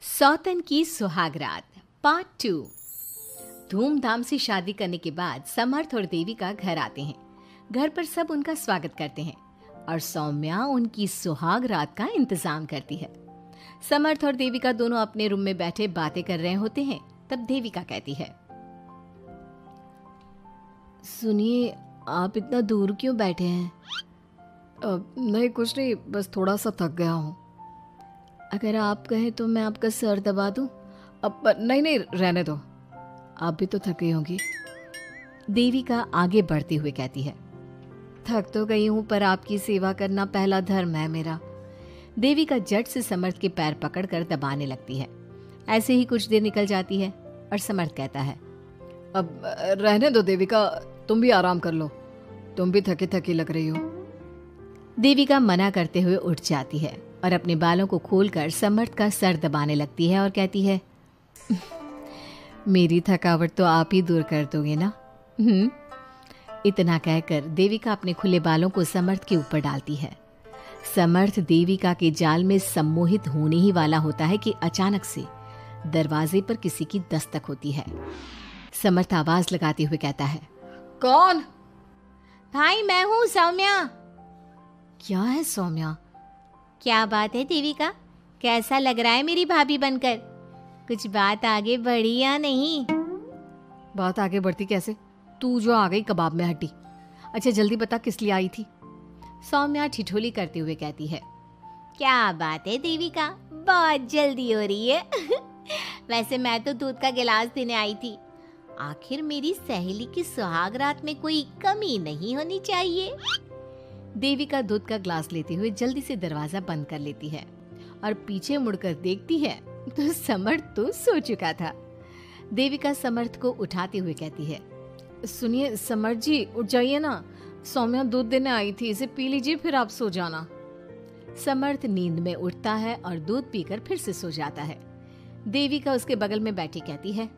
सौतन की सुहागरात पार्ट 2। धूमधाम से शादी करने के बाद समर्थ और देविका घर आते हैं। घर पर सब उनका स्वागत करते हैं और सौम्या उनकी सुहागरात का इंतजाम करती है। समर्थ और देविका दोनों अपने रूम में बैठे बातें कर रहे होते हैं। तब देविका कहती है, सुनिए, आप इतना दूर क्यों बैठे हैं? नहीं, कुछ नहीं, बस थोड़ा सा थक गया हूँ। अगर आप कहें तो मैं आपका सर दबा दूं? अब नहीं, रहने दो, आप भी तो थकी होंगी। देविका आगे बढ़ते हुए कहती है, थक तो गई हूं पर आपकी सेवा करना पहला धर्म है मेरा। देविका झट से समर्थ के पैर पकड़कर दबाने लगती है। ऐसे ही कुछ देर निकल जाती है और समर्थ कहता है, अब रहने दो देविका, तुम भी आराम कर लो, तुम भी थकी थकी लग रही हो। देविका मना करते हुए उठ जाती है और अपने बालों को खोलकर समर्थ का सर दबाने लगती है और कहती है, मेरी थकावट तो आप ही दूर कर दोगे ना? इतना कहकर देविका अपने खुले बालों को समर्थ के ऊपर डालती है। समर्थ देविका के जाल में सम्मोहित होने ही वाला होता है कि अचानक से दरवाजे पर किसी की दस्तक होती है। समर्थ आवाज लगाते हुए कहता है, कौन? भाई, मैं हूँ सौम्या। क्या है सौम्या? क्या बात है देविका, कैसा लग रहा है मेरी भाभी बनकर? कुछ बात आगे बढ़ी या नहीं? बात आगे बढ़ती कैसे? तू जो आ गई कबाब में हड्डी। अच्छा जल्दी बता, किस लिए आई थी? सौम्या ठिठोली करते हुए कहती है, क्या बात है देविका, बहुत जल्दी हो रही है। वैसे मैं तो दूध का गिलास देने आई थी। आखिर मेरी सहेली की सुहागरात में कोई कमी नहीं होनी चाहिए। देविका दूध का ग्लास लेते हुए जल्दी से दरवाजा बंद कर लेती है और पीछे मुड़कर देखती है तो समर्थ तो सो चुका था। देविका समर्थ को उठाते हुए कहती है, सुनिए समर्थ जी, उठ जाइए ना, सौम्या दूध देने आई थी, इसे पी लीजिए फिर आप सो जाना। समर्थ नींद में उठता है और दूध पीकर फिर से सो जाता है। देविका उसके बगल में बैठी कहती है,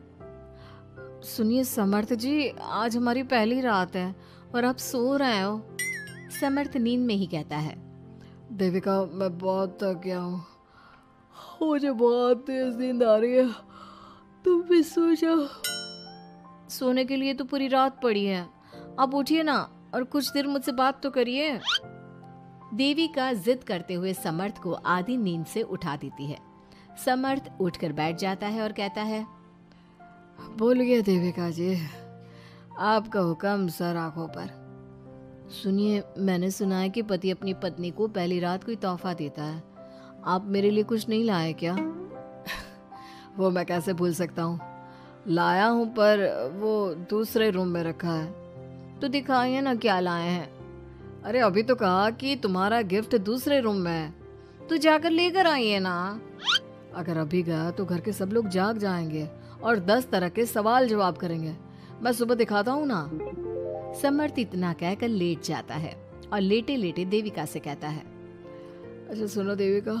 सुनिए समर्थ जी, आज हमारी पहली रात है और आप सो रहे हो। समर्थ नींद में ही कहता है, देविका मैं बहुत थक गया हूँ, मुझे बहुत तेज नींद आ रही है, तुम भी सो जाओ। सोने के लिए तो पूरी रात पड़ी है, आप उठिए ना और कुछ देर मुझसे बात तो करिए। देविका जिद करते हुए समर्थ को आधी नींद से उठा देती है। समर्थ उठकर बैठ जाता है और कहता है, बोलिए देविका जी, आपका हुक्म सर आंखों पर। सुनिए, मैंने सुना है कि पति अपनी पत्नी को पहली रात कोई तोहफा देता है, आप मेरे लिए कुछ नहीं लाए क्या? वो मैं कैसे भूल सकता हूँ, लाया हूँ पर वो दूसरे रूम में रखा है। तो दिखाइए ना क्या लाए हैं। अरे अभी तो कहा कि तुम्हारा गिफ्ट दूसरे रूम में है, तो जाकर लेकर आइए ना। अगर अभी गया तो घर के सब लोग जाग जाएंगे और 10 तरह के सवाल जवाब करेंगे, मैं सुबह दिखाता हूँ ना। समर्थ इतना कहकर लेट जाता है और लेटे लेटे देविका से कहता है, अच्छा सुनो देविका,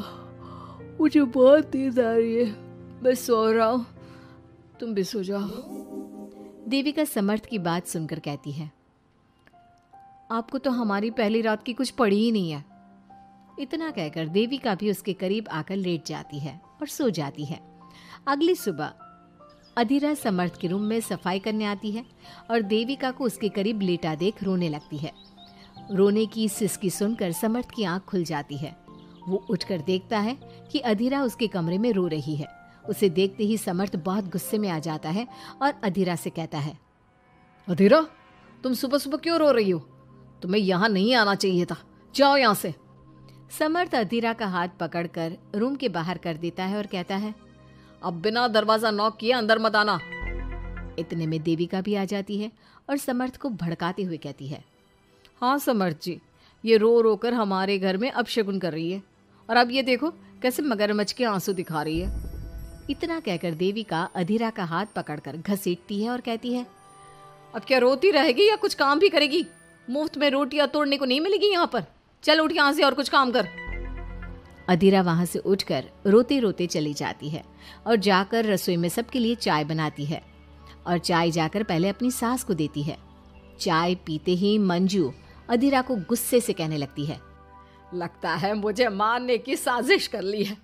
मुझे बहुत नींद आ रही है, मैं सो रहा हूँ, तुम भी सो जाओ। देविका समर्थ की बात सुनकर कहती है, आपको तो हमारी पहली रात की कुछ पड़ी ही नहीं है। इतना कहकर देविका भी उसके करीब आकर लेट जाती है और सो जाती है। अगली सुबह अधीरा समर्थ के रूम में सफाई करने आती है और देविका को उसके करीब लेटा देख रोने लगती है। रोने की सिसकी सुनकर समर्थ की आंख खुल जाती है। वो उठकर देखता है कि अधीरा उसके कमरे में रो रही है। उसे देखते ही समर्थ बहुत गुस्से में आ जाता है और अधीरा से कहता है, अधीरा, तुम सुबह सुबह क्यों रो रही हो? तुम्हें यहाँ नहीं आना चाहिए था, जाओ यहाँ से। समर्थ अधीरा का हाथ पकड़कर रूम के बाहर कर देता है और कहता है, अब बिना दरवाजा नॉक किए अंदर मत आना। इतने में देविका भी आ जाती है और समर्थ को भड़काते हुए कहती है, हाँ समर्थ जी, ये रो रो कर हमारे घर में अपशगुन कर रही है और अब ये देखो कैसे मगरमच्छ के आंसू दिखा रही है। इतना कहकर देविका अधीरा का हाथ पकड़कर घसीटती है और कहती है, अब क्या रोती रहेगी या कुछ काम भी करेगी? मुफ्त में रोटियां तोड़ने को नहीं मिलेगी यहाँ पर, चल उठ यहाँ से और कुछ काम कर। अधीरा वहां से उठकर रोते रोते चली जाती है और जाकर रसोई में सबके लिए चाय बनाती है और चाय जाकर पहले अपनी सास को देती है। चाय पीते ही मंजू अधीरा को गुस्से से कहने लगती है, लगता है मुझे मारने की साजिश कर ली है।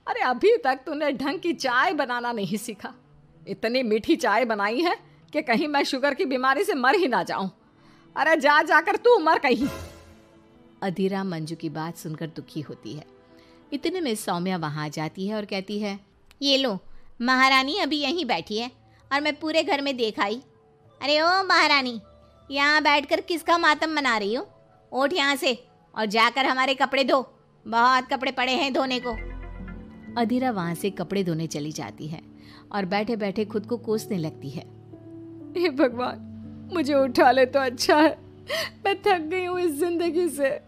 अरे अभी तक तूने ढंग की चाय बनाना नहीं सीखा। इतनी मीठी चाय बनाई है कि कहीं मैं शुगर की बीमारी से मर ही ना जाऊं। अरे जा जाकर तू मर कहीं। अधीरा मंजू की बात सुनकर दुखी होती है। इतने में सौम्या वहां आ जाती है और कहती है, ये लो, महारानी अभी यहीं बैठी है और मैं पूरे घर में देख आई। अरे ओ महारानी, यहाँ बैठकर किसका मातम मना रही हो? उठ यहाँ से और जाकर हमारे कपड़े धो, बहुत कपड़े पड़े हैं धोने को। अधीरा वहां से कपड़े धोने चली जाती है और बैठे बैठे खुद को कोसने लगती है। हे भगवान, मुझे उठा ले तो अच्छा है, मैं थक गई हूँ इस जिंदगी से।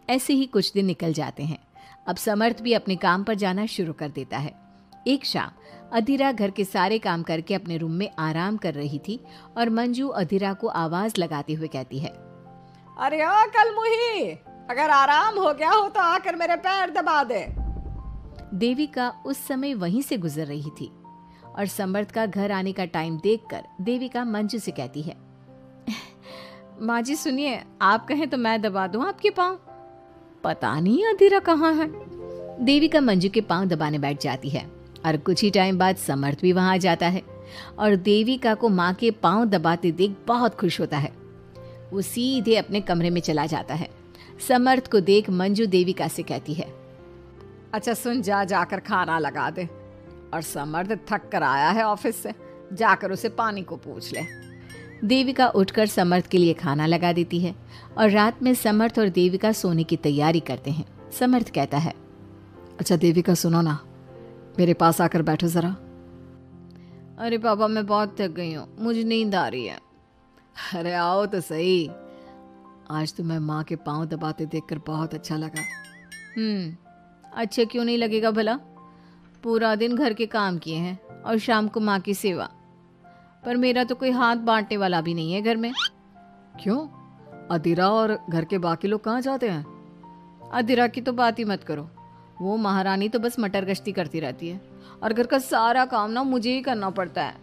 ऐसे ही कुछ दिन निकल जाते हैं। अब समर्थ भी अपने काम पर जाना शुरू कर देता है। एक शाम अधीरा घर के सारे काम करके अपने रूम में आराम कर रही थी और मंजू अधीरा को आवाज लगाते हुए कहती है, अरे ओ कलमुही, अगर आराम हो गया हो तो आकर मेरे पैर दबा दे। देविका उस समय वहीं से गुजर रही थी और समर्थ का घर आने का टाइम देखकर देविका मंजू से कहती है, माँ जी सुनिए, आप कहें तो मैं दबा दूं आपके पाँव। पता नहीं अधीरा कहाँ है। देविका मंजू के पाँव दबाने बैठ जाती है और कुछ ही टाइम बाद समर्थ भी वहां आ जाता है और देविका को माँ के पाँव दबाते देख बहुत खुश होता है। वो सीधे अपने कमरे में चला जाता है। समर्थ को देख मंजू देविका से कहती है, अच्छा सुन, जा जाकर खाना लगा दे। और समर्थ थक कर आया है ऑफिस से, जाकर उसे पानी को पूछ ले। देविका उठकर समर्थ के लिए खाना लगा देती है और रात में समर्थ और देविका सोने की तैयारी करते हैं। समर्थ कहता है, अच्छा देविका सुनो ना, मेरे पास आकर बैठो जरा। अरे पापा, मैं बहुत थक गई हूँ, मुझे नींद आ रही है। अरे आओ तो सही, आज तो मैं माँ के पाँव दबाते देखकर बहुत अच्छा लगा। अच्छा क्यों नहीं लगेगा भला? पूरा दिन घर के काम किए हैं और शाम को माँ की सेवा। पर मेरा तो कोई हाथ बांटने वाला भी नहीं है घर में। क्यों? अधीरा और घर के बाकी लोग कहाँ जाते हैं? अधीरा की तो बात ही मत करो, वो महारानी तो बस मटर गश्ती करती रहती है और घर का सारा काम ना मुझे ही करना पड़ता है।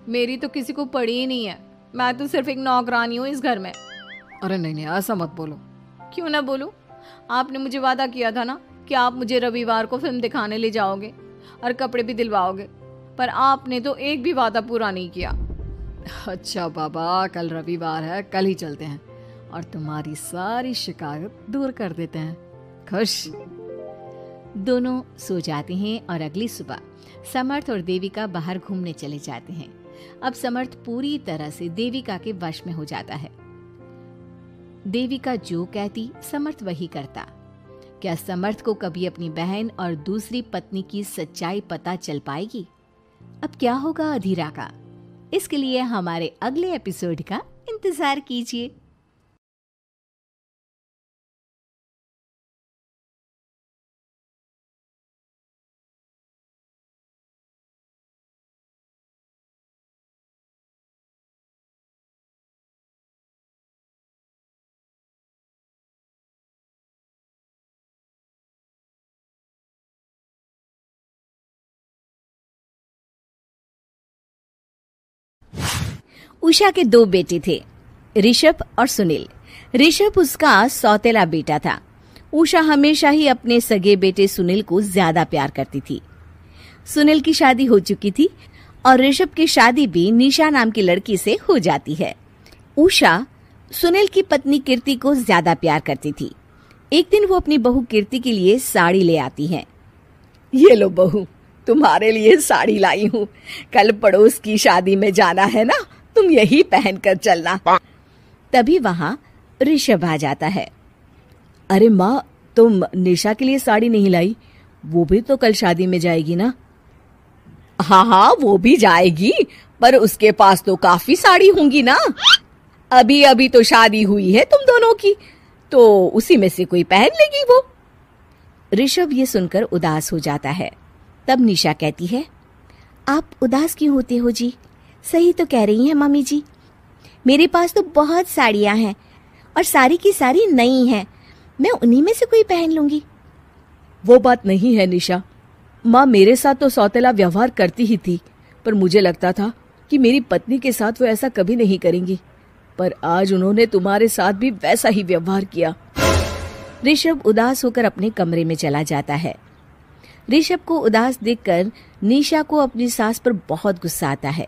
मेरी तो किसी को पड़ी ही नहीं है, मैं तो सिर्फ एक नौकरानी हूँ इस घर में। अरे नहीं नहीं, ऐसा मत बोलो। क्यों ना बोलूं? आपने मुझे वादा किया था ना कि आप मुझे रविवार को फिल्म दिखाने ले जाओगे और कपड़े भी दिलवाओगे, पर आपने तो एक भी वादा पूरा नहीं किया। अच्छा बाबा, कल रविवार है, कल ही चलते हैं और तुम्हारी सारी शिकायत दूर कर देते हैं। खुश? दोनों सो जाते हैं और अगली सुबह समर्थ और देविका बाहर घूमने चले जाते हैं। अब समर्थ पूरी तरह से देविका के वश में हो जाता है। देविका जो कहती समर्थ वही करता। क्या समर्थ को कभी अपनी बहन और दूसरी पत्नी की सच्चाई पता चल पाएगी? अब क्या होगा अधीरा का? इसके लिए हमारे अगले एपिसोड का इंतजार कीजिए। उषा के दो बेटे थे, ऋषभ और सुनील। ऋषभ उसका सौतेला बेटा था। उषा हमेशा ही अपने सगे बेटे सुनील को ज्यादा प्यार करती थी। सुनील की शादी हो चुकी थी और ऋषभ की शादी भी निशा नाम की लड़की से हो जाती है। उषा सुनील की पत्नी कीर्ति को ज्यादा प्यार करती थी। एक दिन वो अपनी बहू कीर्ति के लिए साड़ी ले आती है। ये लो बहू, तुम्हारे लिए साड़ी लाई हूँ, कल पड़ोस की शादी में जाना है ना, तुम यही पहन कर चलना। तभी वहाँ ऋषभ आ जाता है। अरे माँ, तुम निशा के लिए साड़ी नहीं लाई? वो भी तो कल शादी में जाएगी ना? हाँ हाँ, वो भी जाएगी, पर उसके पास तो काफी साड़ी होंगी ना। अभी अभी तो शादी हुई है तुम दोनों की, तो उसी में से कोई पहन लेगी वो। ऋषभ ये सुनकर उदास हो जाता है। तब निशा कहती है, आप उदास क्यों होते हो जी? सही तो कह रही हैं मम्मी जी, मेरे पास तो बहुत साड़ियां हैं और सारी की सारी नई हैं, मैं उन्हीं में से कोई पहन लूंगी। वो बात नहीं है निशा, माँ मेरे साथ तो सौतेला व्यवहार करती ही थी, पर मुझे लगता था कि मेरी पत्नी के साथ वो ऐसा कभी नहीं करेंगी, पर आज उन्होंने तुम्हारे साथ भी वैसा ही व्यवहार किया। ऋषभ उदास होकर अपने कमरे में चला जाता है। ऋषभ को उदास देखकर निशा को अपनी सास पर बहुत गुस्सा आता है।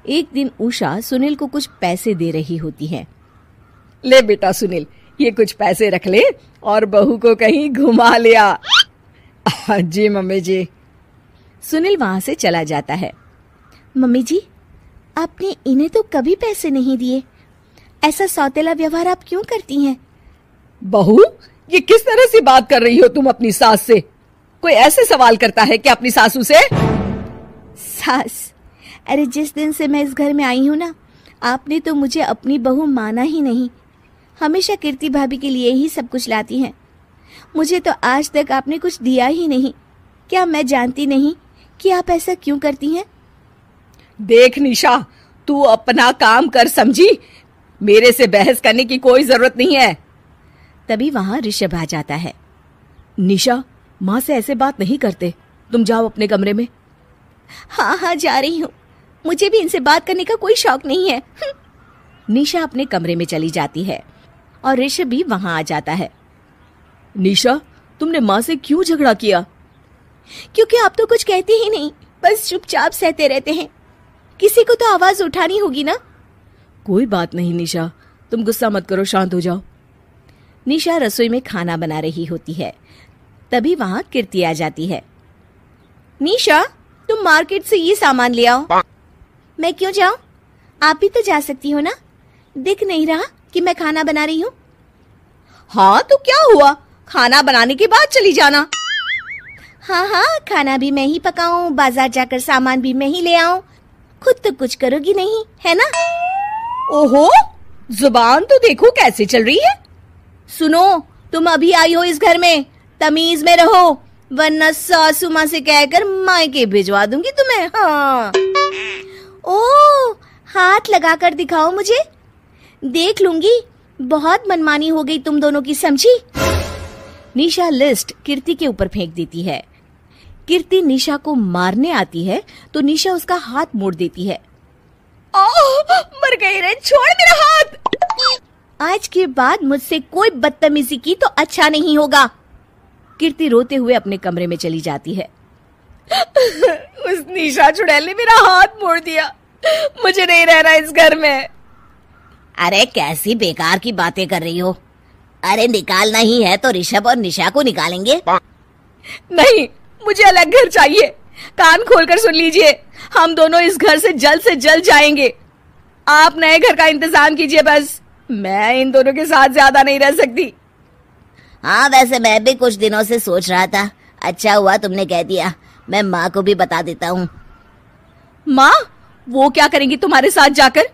एक दिन उषा सुनील को कुछ पैसे दे रही होती है। ले बेटा सुनील, ये कुछ पैसे रख ले और बहू को कहीं घुमा लिया। जी मम्मी जी। सुनील वहां से चला जाता है। मम्मी जी, आपने इन्हें तो कभी पैसे नहीं दिए, ऐसा सौतेला व्यवहार आप क्यों करती हैं? बहू, ये किस तरह से बात कर रही हो तुम अपनी सास से? कोई ऐसे सवाल करता है कि अपनी सासू से? सास, अरे जिस दिन से मैं इस घर में आई हूं ना, आपने तो मुझे अपनी बहू माना ही नहीं। हमेशा कीर्ति भाभी के लिए ही सब कुछ लाती हैं। मुझे तो आज तक आपने कुछ दिया ही नहीं। क्या मैं जानती नहीं कि आप ऐसा क्यों करती हैं? देख निशा, तू अपना काम कर समझी। मेरे से बहस करने की कोई जरूरत नहीं है। तभी वहां ऋषभ आ जाता है। निशा, माँ से ऐसे बात नहीं करते, तुम जाओ अपने कमरे में। हाँ हाँ, जा रही हूँ। मुझे भी इनसे बात करने का कोई शौक नहीं है। निशा अपने कमरे में चली जाती है और ऋषभ भी वहां आ जाता है। निशा, तुमने माँ से क्यों झगड़ा किया? क्योंकि आप तो कुछ कहते ही नहीं, बस चुपचाप सहते रहते हैं। किसी को तो आवाज उठानी होगी ना। कोई बात नहीं निशा, तुम गुस्सा मत करो, शांत हो जाओ। निशा रसोई में खाना बना रही होती है। तभी वहां कीर्ति आ जाती है। निशा, तुम मार्केट से ये सामान ले आओ। मैं क्यों जाऊं? आप भी तो जा सकती हो ना। दिख नहीं रहा कि मैं खाना बना रही हूँ? हाँ तो क्या हुआ, खाना बनाने के बाद चली जाना। हाँ हाँ, खाना भी मैं ही पकाऊं, बाजार जाकर सामान भी मैं ही ले आऊं। खुद तो कुछ करोगी नहीं, है ना? ओहो, जुबान तो देखो कैसे चल रही है। सुनो, तुम अभी आई हो इस घर में, तमीज में रहो, वरना सासू माँ से कहकर मायके भिजवा दूंगी तुम्हें। हाँ। ओह, हाथ लगाकर दिखाओ मुझे, देख लूंगी। बहुत मनमानी हो गई तुम दोनों की, समझी? निशा लिस्ट कीर्ति के ऊपर फेंक देती है। कीर्ति निशा को मारने आती है तो निशा उसका हाथ मोड़ देती है। मर गई रे, छोड़ मेरा हाथ। आज के बाद मुझसे कोई बदतमीजी की तो अच्छा नहीं होगा। कीर्ति रोते हुए अपने कमरे में चली जाती है। उस निशा चुड़ैल ने मेरा हाथ मोड़ दिया, मुझे नहीं रहना इस घर में। अरे कैसी बेकार की बातें कर रही हो। अरे निकालना ही है तो ऋषभ और निशा को निकालेंगे। नहीं, मुझे अलग घर चाहिए। कान खोलकर सुन लीजिए, हम दोनों इस घर से जल्द जाएंगे। आप नए घर का इंतजाम कीजिए बस। मैं इन दोनों के साथ ज्यादा नहीं रह सकती। हाँ, वैसे मैं भी कुछ दिनों से सोच रहा था। अच्छा हुआ तुमने कह दिया, मैं माँ को भी बता देता हूँ। माँ, वो क्या करेंगी तुम्हारे साथ जाकर?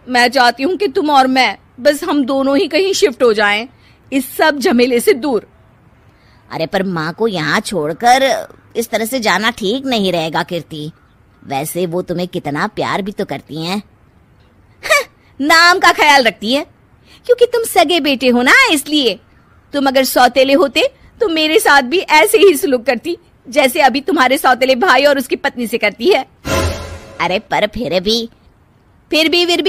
मैं चाहती हूँ कि तुम और मैं, बस हम दोनों ही कहीं शिफ्ट हो जाएं, इस सब झमेले से दूर। अरे पर माँ को यहाँ छोड़कर इस तरह से जाना ठीक नहीं रहेगा कीर्ति। वैसे वो तुम्हें कितना प्यार भी तो करती हैं। नाम का ख्याल रखती है, क्योंकि तुम सगे बेटे हो ना, इसलिए। तुम अगर सौतेले होते तो मेरे साथ भी ऐसे ही सलूक करती जैसे अभी तुम्हारे सौतेले भाई और उसकी पत्नी से करती है। अरे पर फिर भी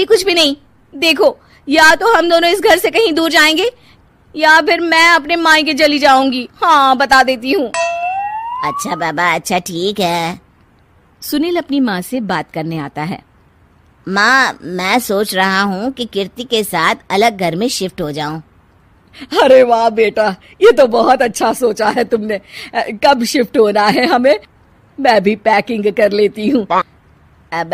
कुछ भी नहीं। देखो, या तो हम दोनों इस घर से कहीं दूर जाएंगे या फिर मैं अपने मायके चली जाऊंगी। हाँ, बता देती हूँ। अच्छा बाबा, अच्छा ठीक है। सुनील अपनी माँ से बात करने आता है। माँ, मैं सोच रहा हूँ कि कीर्ति के साथ अलग घर में शिफ्ट हो जाऊं। अरे वाह बेटा, ये तो बहुत अच्छा सोचा है तुमने। कब शिफ्ट होना है हमें? मैं भी पैकिंग कर लेती हूँ। अब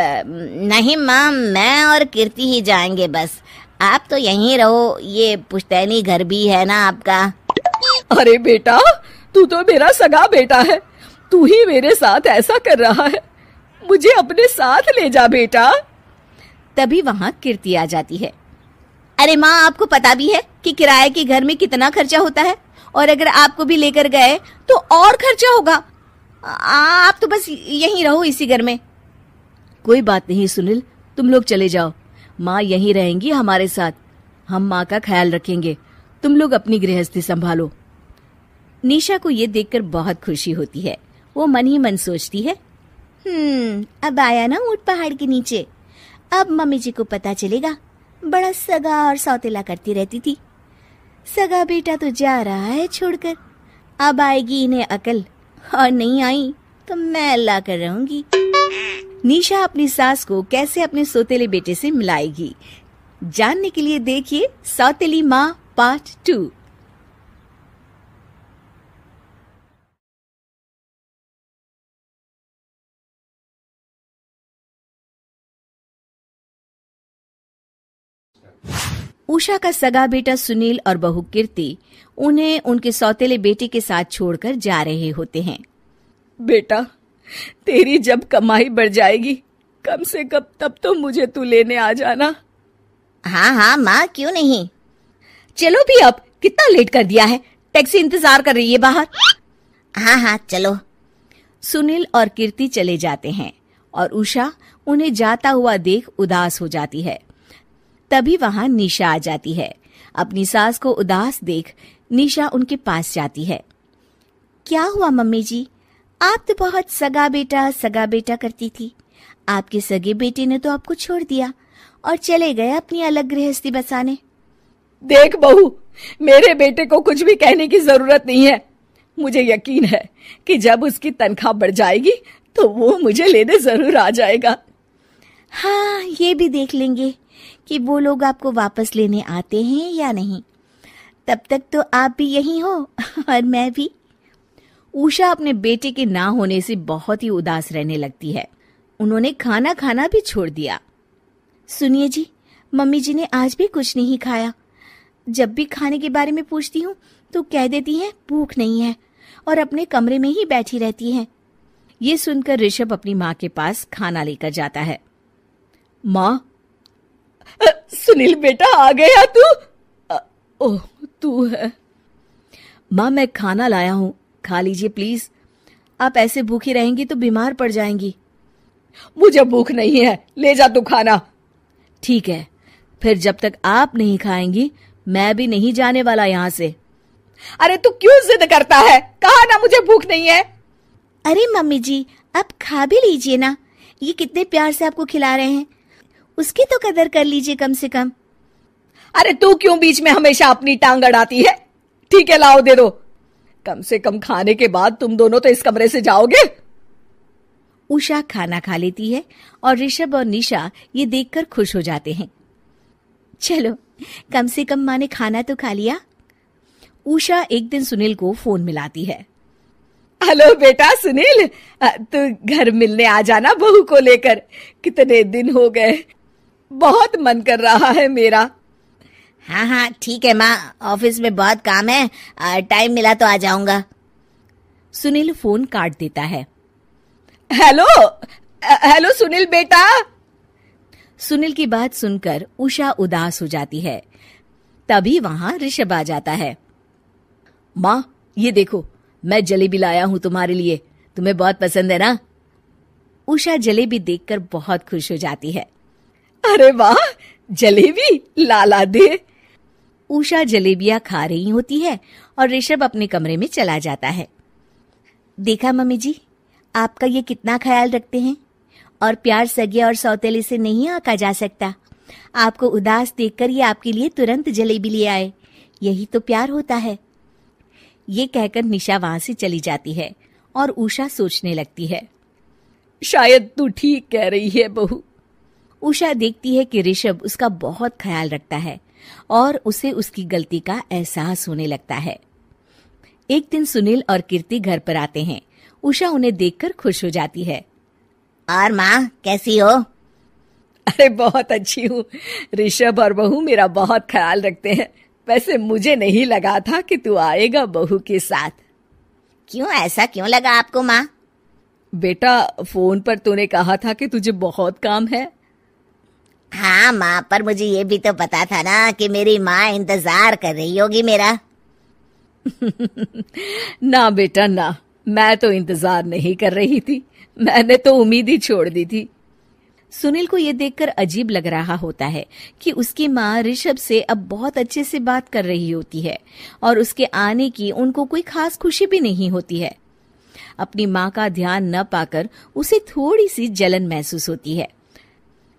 नहीं माँ, मैं और कीर्ति ही जाएंगे बस। आप तो यहीं रहो, ये पुश्तैनी घर भी है ना आपका। अरे बेटा, तू तो मेरा सगा बेटा है, तू ही मेरे साथ ऐसा कर रहा है। मुझे अपने साथ ले जा बेटा। तभी वहां कीर्ति आ जाती है। अरे माँ, आपको पता भी है कि किराए के घर में कितना खर्चा होता है, और अगर आपको भी लेकर गए तो और खर्चा होगा। आप तो बस यहीं रहो इसी घर में। कोई बात नहीं सुनील, तुम लोग चले जाओ, माँ यहीं रहेंगी हमारे साथ। हम माँ का ख्याल रखेंगे, तुम लोग अपनी गृहस्थी संभालो। निशा को ये देखकर बहुत खुशी होती है। वो मन ही मन सोचती है, अब आया ना ऊंट पहाड़ के नीचे। अब मम्मी जी को पता चलेगा, बड़ा सगा और सौतेला करती रहती थी। सगा बेटा तो जा रहा है छोड़कर, अब आएगी इन्हें अकल। और नहीं आई तो मैं अल्लाह कर रहूंगी। निशा अपनी सास को कैसे अपने सौतेले बेटे से मिलाएगी, जानने के लिए देखिए सौतेली माँ पार्ट 2। उषा का सगा बेटा सुनील और बहू कीर्ति उन्हें उनके सौतेले बेटे के साथ छोड़कर जा रहे होते हैं। बेटा, तेरी जब कमाई बढ़ जाएगी कम से कम तब तो मुझे तू लेने आ जाना। हाँ हाँ माँ, क्यों नहीं। चलो भी, अब कितना लेट कर दिया है, टैक्सी इंतजार कर रही है बाहर। हाँ हाँ चलो। सुनील और कीर्ति चले जाते हैं और उषा उन्हें जाता हुआ देख उदास हो जाती है। तभी वहां निशा आ जाती है। अपनी सास को उदास देख निशा उनके पास जाती है। क्या हुआ मम्मी जी, आप तो बहुत सगा बेटा करती थी। आपके सगे बेटे ने तो आपको छोड़ दिया और चले गए अपनी अलग गृहस्थी बसाने। देख बहू, मेरे बेटे को कुछ भी कहने की जरूरत नहीं है। मुझे यकीन है कि जब उसकी तनख्वाह बढ़ जाएगी तो वो मुझे लेने जरूर आ जाएगा। हाँ, ये भी देख लेंगे कि वो लोग आपको वापस लेने आते हैं या नहीं। तब तक तो आप भी यहीं हो और मैं भी। उषा अपने बेटे के ना होने से बहुत ही उदास रहने लगती है। उन्होंने खाना खाना भी छोड़ दिया। सुनिए जी, मम्मी जी ने आज भी कुछ नहीं खाया। जब भी खाने के बारे में पूछती हूँ तो कह देती हैं भूख नहीं है और अपने कमरे में ही बैठी रहती हैं। ये सुनकर ऋषभ अपनी माँ के पास खाना लेकर जाता है। माँ, सुनील बेटा आ गया तू? ओह, तू है। माँ, मैं खाना लाया हूँ, खा लीजिए प्लीज। आप ऐसे भूखी रहेंगी तो बीमार पड़ जाएंगी। मुझे भूख नहीं है, ले जा तू खाना। ठीक है, फिर जब तक आप नहीं खाएंगी मैं भी नहीं जाने वाला यहाँ से। अरे तू क्यों जिद करता है? कहा ना मुझे भूख नहीं है। अरे मम्मी जी, आप खा भी लीजिए ना, ये कितने प्यार से आपको खिला रहे हैं, उसकी तो कदर कर लीजिए कम से कम। अरे तू क्यों बीच में हमेशा अपनी टांग अड़ाती है? ठीक है, लाओ दे दो। कम से कम खाने के बाद तुम दोनों तो इस कमरे से जाओगे। उषा खाना खा लेती है और ऋषभ और निशा ये देखकर खुश हो जाते हैं। चलो, कम से कम माँ ने खाना तो खा लिया। उषा एक दिन सुनील को फोन मिलाती है। हेलो बेटा सुनील, तू घर मिलने आ जाना बहू को लेकर। कितने दिन हो गए, बहुत मन कर रहा है मेरा। हाँ हाँ ठीक है माँ, ऑफिस में बहुत काम है, टाइम मिला तो आ जाऊंगा। सुनील फोन काट देता है। हेलो सुनील बेटा। सुनील की बात सुनकर उषा उदास हो जाती है। तभी वहां ऋषभ आ जाता है। माँ, ये देखो, मैं जलेबी लाया हूं तुम्हारे लिए, तुम्हें बहुत पसंद है ना? उषा जलेबी देखकर बहुत खुश हो जाती है। अरे वाह, जलेबी ला दे। उषा जलेबियां खा रही होती है और ऋषभ अपने कमरे में चला जाता है। देखा मम्मी जी, आपका ये कितना ख्याल रखते हैं, और प्यार सगे और सौतेले से नहीं आका जा सकता। आपको उदास देखकर ये आपके लिए तुरंत जलेबी ले आए, यही तो प्यार होता है। ये कहकर निशा वहां से चली जाती है और उषा सोचने लगती है, शायद तू ठीक कह रही है बहू। उषा देखती है कि ऋषभ उसका बहुत ख्याल रखता है और उसे उसकी गलती का एहसास होने लगता है। एक दिन सुनील और कीर्ति घर पर आते हैं। उषा उन्हें देखकर खुश हो जाती है। और माँ कैसी हो? अरे बहुत अच्छी हूँ। ऋषभ और बहू मेरा बहुत ख्याल रखते हैं। वैसे मुझे नहीं लगा था कि तू आएगा बहू के साथ। क्यों, ऐसा क्यों लगा आपको माँ? बेटा, फोन पर तूने कहा था कि तुझे बहुत काम है। हाँ माँ, पर मुझे ये भी तो पता था ना कि मेरी माँ इंतजार कर रही होगी मेरा। ना बेटा ना, मैं तो इंतजार नहीं कर रही थी, मैंने तो उम्मीद ही छोड़ दी थी। सुनील को यह देखकर अजीब लग रहा होता है कि उसकी माँ ऋषभ से अब बहुत अच्छे से बात कर रही होती है और उसके आने की उनको कोई खास खुशी भी नहीं होती है। अपनी माँ का ध्यान न पाकर उसे थोड़ी सी जलन महसूस होती है।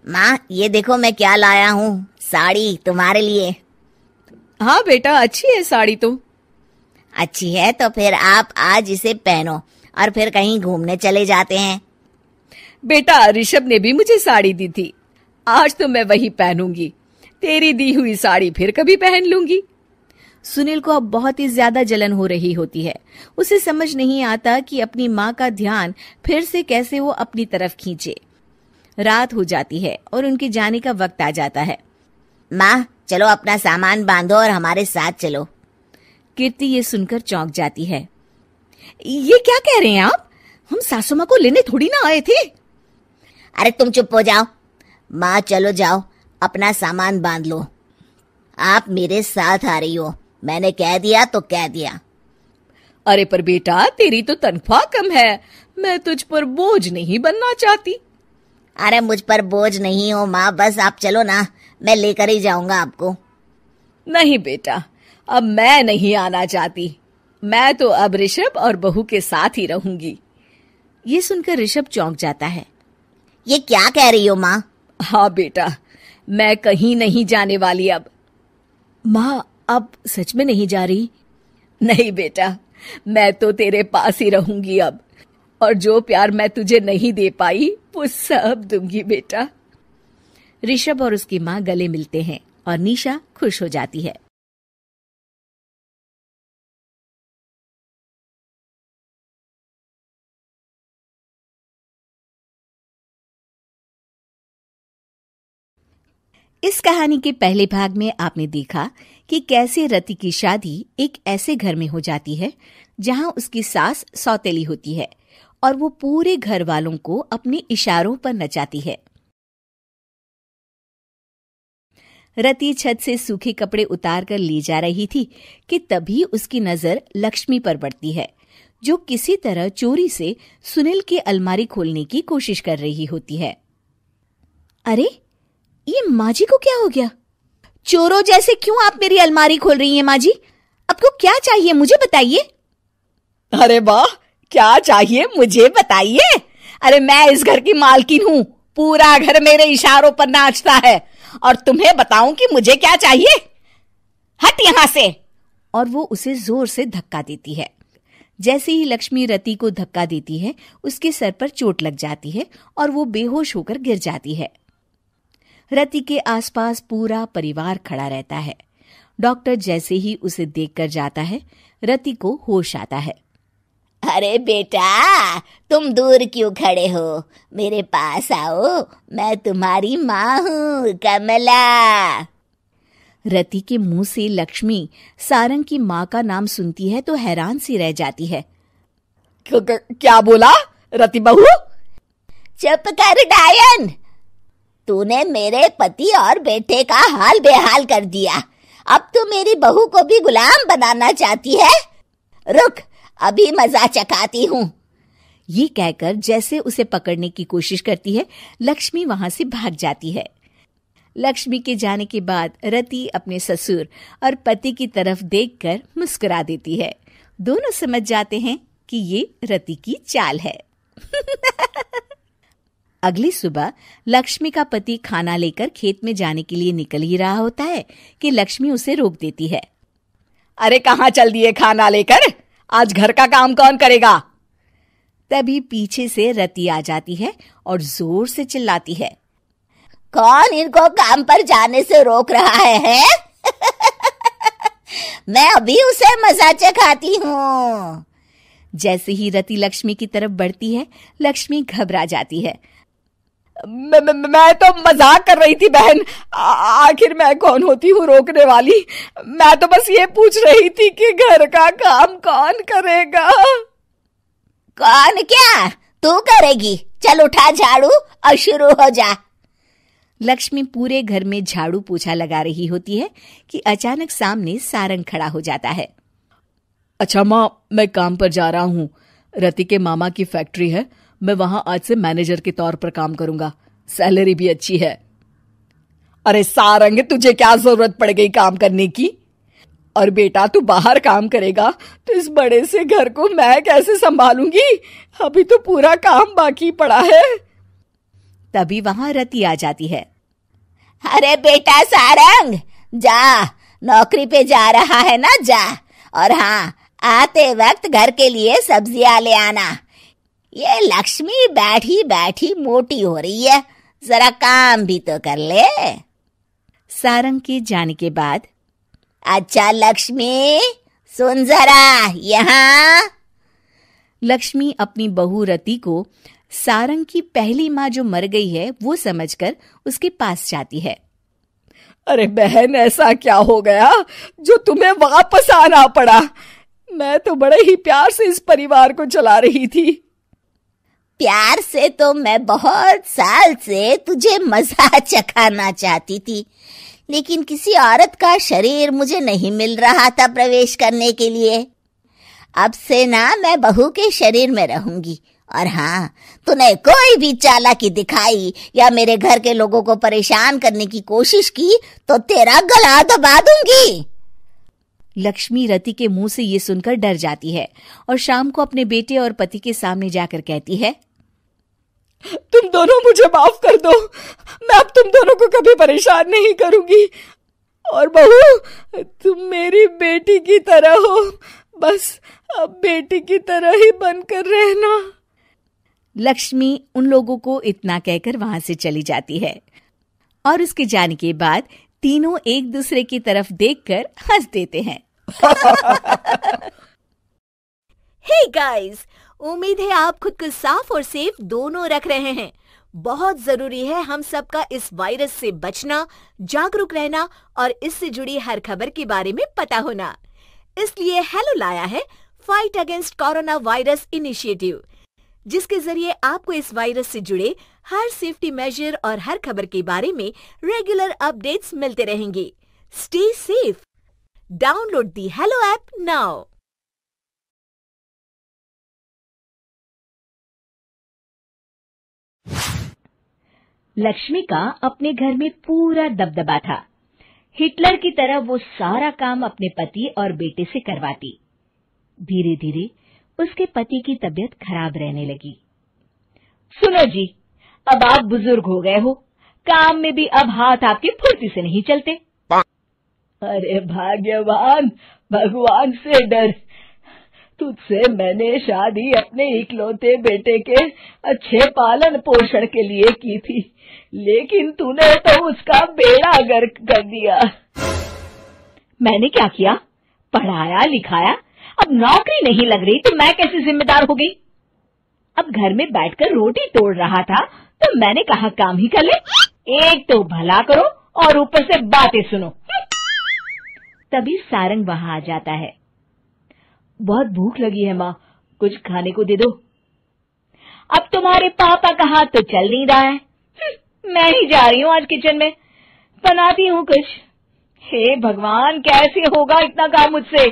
माँ, ये देखो मैं क्या लाया हूँ, साड़ी तुम्हारे लिए। हाँ बेटा, अच्छी है साड़ी तो। अच्छी है, तो फिर आप आज इसे पहनो और फिर कहीं घूमने चले जाते हैं। बेटा, ऋषभ ने भी मुझे साड़ी दी थी, आज तो मैं वही पहनूंगी। तेरी दी हुई साड़ी फिर कभी पहन लूंगी। सुनील को अब बहुत ही ज्यादा जलन हो रही होती है। उसे समझ नहीं आता कि अपनी माँ का ध्यान फिर से कैसे वो अपनी तरफ खींचे। रात हो जाती है और उनके जाने का वक्त आ जाता है। माँ, चलो अपना सामान बांधो और हमारे साथ चलो। कीर्ति ये सुनकर चौंक जाती है। ये क्या कह रहे हैं आप? हम सासू माँ को लेने थोड़ी ना आए थे। अरे तुम चुप हो जाओ। माँ, चलो जाओ, अपना सामान बांध लो। आप मेरे साथ आ रही हो, मैंने कह दिया तो कह दिया। अरे पर बेटा, तेरी तो तनख्वाह कम है, मैं तुझ पर बोझ नहीं बनना चाहती। अरे मुझ पर बोझ नहीं हो माँ, बस आप चलो ना, मैं लेकर ही जाऊंगा आपको। नहीं बेटा, अब मैं नहीं आना चाहती। मैं तो अब ऋषभ और बहू के साथ ही रहूंगी। ये सुनकर ऋषभ चौंक जाता है। ये क्या कह रही हो माँ? हाँ बेटा, मैं कहीं नहीं जाने वाली अब। माँ, अब सच में नहीं जा रही? नहीं बेटा, मैं तो तेरे पास ही रहूंगी अब, और जो प्यार मैं तुझे नहीं दे पाई वो सब दूंगी बेटा। ऋषभ और उसकी माँ गले मिलते हैं और निशा खुश हो जाती है। इस कहानी के पहले भाग में आपने देखा कि कैसे रति की शादी एक ऐसे घर में हो जाती है जहां उसकी सास सौतेली होती है और वो पूरे घर वालों को अपने इशारों पर नचाती है। रति छत से सूखे कपड़े उतार कर ले जा रही थी कि तभी उसकी नजर लक्ष्मी पर पड़ती है, जो किसी तरह चोरी से सुनील की अलमारी खोलने की कोशिश कर रही होती है। अरे, ये माँ जी को क्या हो गया? चोरों जैसे क्यों आप मेरी अलमारी खोल रही हैं माँ जी? आपको क्या चाहिए मुझे बताइए। अरे वाह, क्या चाहिए मुझे बताइए। अरे मैं इस घर की मालकिन हूँ, पूरा घर मेरे इशारों पर नाचता है, और तुम्हें बताऊं कि मुझे क्या चाहिए? हट यहाँ से। और वो उसे जोर से धक्का देती है। जैसे ही लक्ष्मी रति को धक्का देती है, उसके सर पर चोट लग जाती है और वो बेहोश होकर गिर जाती है। रति के आसपास पूरा परिवार खड़ा रहता है। डॉक्टर जैसे ही उसे देखकर जाता है, रति को होश आता है। अरे बेटा, तुम दूर क्यों खड़े हो? मेरे पास आओ, मैं तुम्हारी माँ हूँ, कमला। रति के मुंह से लक्ष्मी सारंग की माँ का नाम सुनती है तो हैरान सी रह जाती है। क्या बोला रति बहू? चुप कर डायन, तूने मेरे पति और बेटे का हाल बेहाल कर दिया। अब तू मेरी बहू को भी गुलाम बनाना चाहती है? रुक, अभी मजा चखाती हूँ। ये कहकर जैसे उसे पकड़ने की कोशिश करती है, लक्ष्मी वहां से भाग जाती है। लक्ष्मी के जाने के बाद रति अपने ससुर और पति की तरफ देखकर मुस्कुरा देती है। दोनों समझ जाते हैं कि ये रति की चाल है। अगली सुबह लक्ष्मी का पति खाना लेकर खेत में जाने के लिए निकल ही रहा होता है कि लक्ष्मी उसे रोक देती है। अरे कहाँ चल दिए खाना लेकर? आज घर का काम कौन करेगा? तभी पीछे से रति आ जाती है और जोर से चिल्लाती है। कौन इनको काम पर जाने से रोक रहा है? मैं अभी उसे मजा चखाती हूँ। जैसे ही रति लक्ष्मी की तरफ बढ़ती है, लक्ष्मी घबरा जाती है। मैं तो मजाक कर रही थी बहन, आखिर मैं कौन होती हूँ रोकने वाली? मैं तो बस ये पूछ रही थी कि घर का काम कौन करेगा? कौन क्या? तू करेगी। चल उठा झाड़ू और शुरू हो जा। लक्ष्मी पूरे घर में झाड़ू पोछा लगा रही होती है कि अचानक सामने सारंग खड़ा हो जाता है। अच्छा माँ, मैं काम पर जा रहा हूँ। रति के मामा की फैक्ट्री है, मैं वहां आज से मैनेजर के तौर पर काम करूंगा, सैलरी भी अच्छी है। अरे सारंग, तुझे क्या जरूरत पड़ गई काम करने की? और बेटा, तू बाहर काम करेगा तो इस बड़े से घर को मैं कैसे संभालूंगी? अभी तो पूरा काम बाकी पड़ा है। तभी वहां रति आ जाती है। अरे बेटा सारंग, जा, नौकरी पे जा रहा है ना, जा। और हाँ, आते वक्त घर के लिए सब्जियां ले आना। ये लक्ष्मी बैठी बैठी मोटी हो रही है, जरा काम भी तो कर ले। सारंग के जाने के बाद, अच्छा लक्ष्मी सुन जरा यहाँ। लक्ष्मी अपनी बहू रति को सारंग की पहली माँ जो मर गई है वो समझकर उसके पास जाती है। अरे बहन, ऐसा क्या हो गया जो तुम्हें वापस आना पड़ा? मैं तो बड़े ही प्यार से इस परिवार को चला रही थी। प्यार से तो मैं बहुत साल से तुझे मजा चखाना चाहती थी, लेकिन किसी औरत का शरीर मुझे नहीं मिल रहा था प्रवेश करने के लिए। अब से ना मैं बहू के शरीर में रहूंगी, और हाँ, तूने कोई भी चालाकी दिखाई या मेरे घर के लोगों को परेशान करने की कोशिश की तो तेरा गला दबा दूंगी। लक्ष्मी रति के मुंह से ये सुनकर डर जाती है और शाम को अपने बेटे और पति के सामने जाकर कहती है, तुम दोनों मुझे माफ कर दो, मैं अब तुम दोनों को कभी परेशान नहीं करूंगी। और बहू, तुम मेरी बेटी की तरह हो, बस अब बेटी की तरह ही बनकर रहना। लक्ष्मी उन लोगों को इतना कहकर वहां से चली जाती है और उसके जाने के बाद तीनों एक दूसरे की तरफ देखकर हंस देते हैं। हे गाइस, उम्मीद है आप खुद को साफ और सेफ दोनों रख रहे हैं। बहुत जरूरी है हम सबका इस वायरस से बचना, जागरूक रहना और इससे जुड़ी हर खबर के बारे में पता होना। इसलिए हेलो लाया है fight against corona virus initiative, जिसके जरिए आपको इस वायरस से जुड़े हर सेफ्टी मेजर और हर खबर के बारे में रेगुलर अपडेट्स मिलते रहेंगे। Stay safe. Download the hello app now. Lakshmi का अपने घर में पूरा दबदबा था। हिटलर की तरह वो सारा काम अपने पति और बेटे से करवाती। धीरे धीरे उसके पति की तबीयत खराब रहने लगी। सुनो जी, अब आप बुजुर्ग हो गए हो, काम में भी अब हाथ आपके फुर्ती से नहीं चलते। अरे भाग्यवान, भगवान से डर। तुझसे मैंने शादी अपने इकलौते बेटे के अच्छे पालन पोषण के लिए की थी, लेकिन तूने तो उसका बेड़ा गर्क कर दिया। मैंने क्या किया? पढ़ाया लिखाया, अब नौकरी नहीं लग रही तो मैं कैसे जिम्मेदार हो गई? अब घर में बैठकर रोटी तोड़ रहा था तो मैंने कहा काम ही कर ले। एक तो भला करो और ऊपर से बातें सुनो। तभी सारंग वहां आ जाता है। बहुत भूख लगी है माँ, कुछ खाने को दे दो। अब तुम्हारे पापा का हाथ तो चल नहीं रहा है। मैं ही जा रही हूँ आज किचन में, बनाती हूँ कुछ। हे भगवान, कैसे होगा इतना काम मुझसे?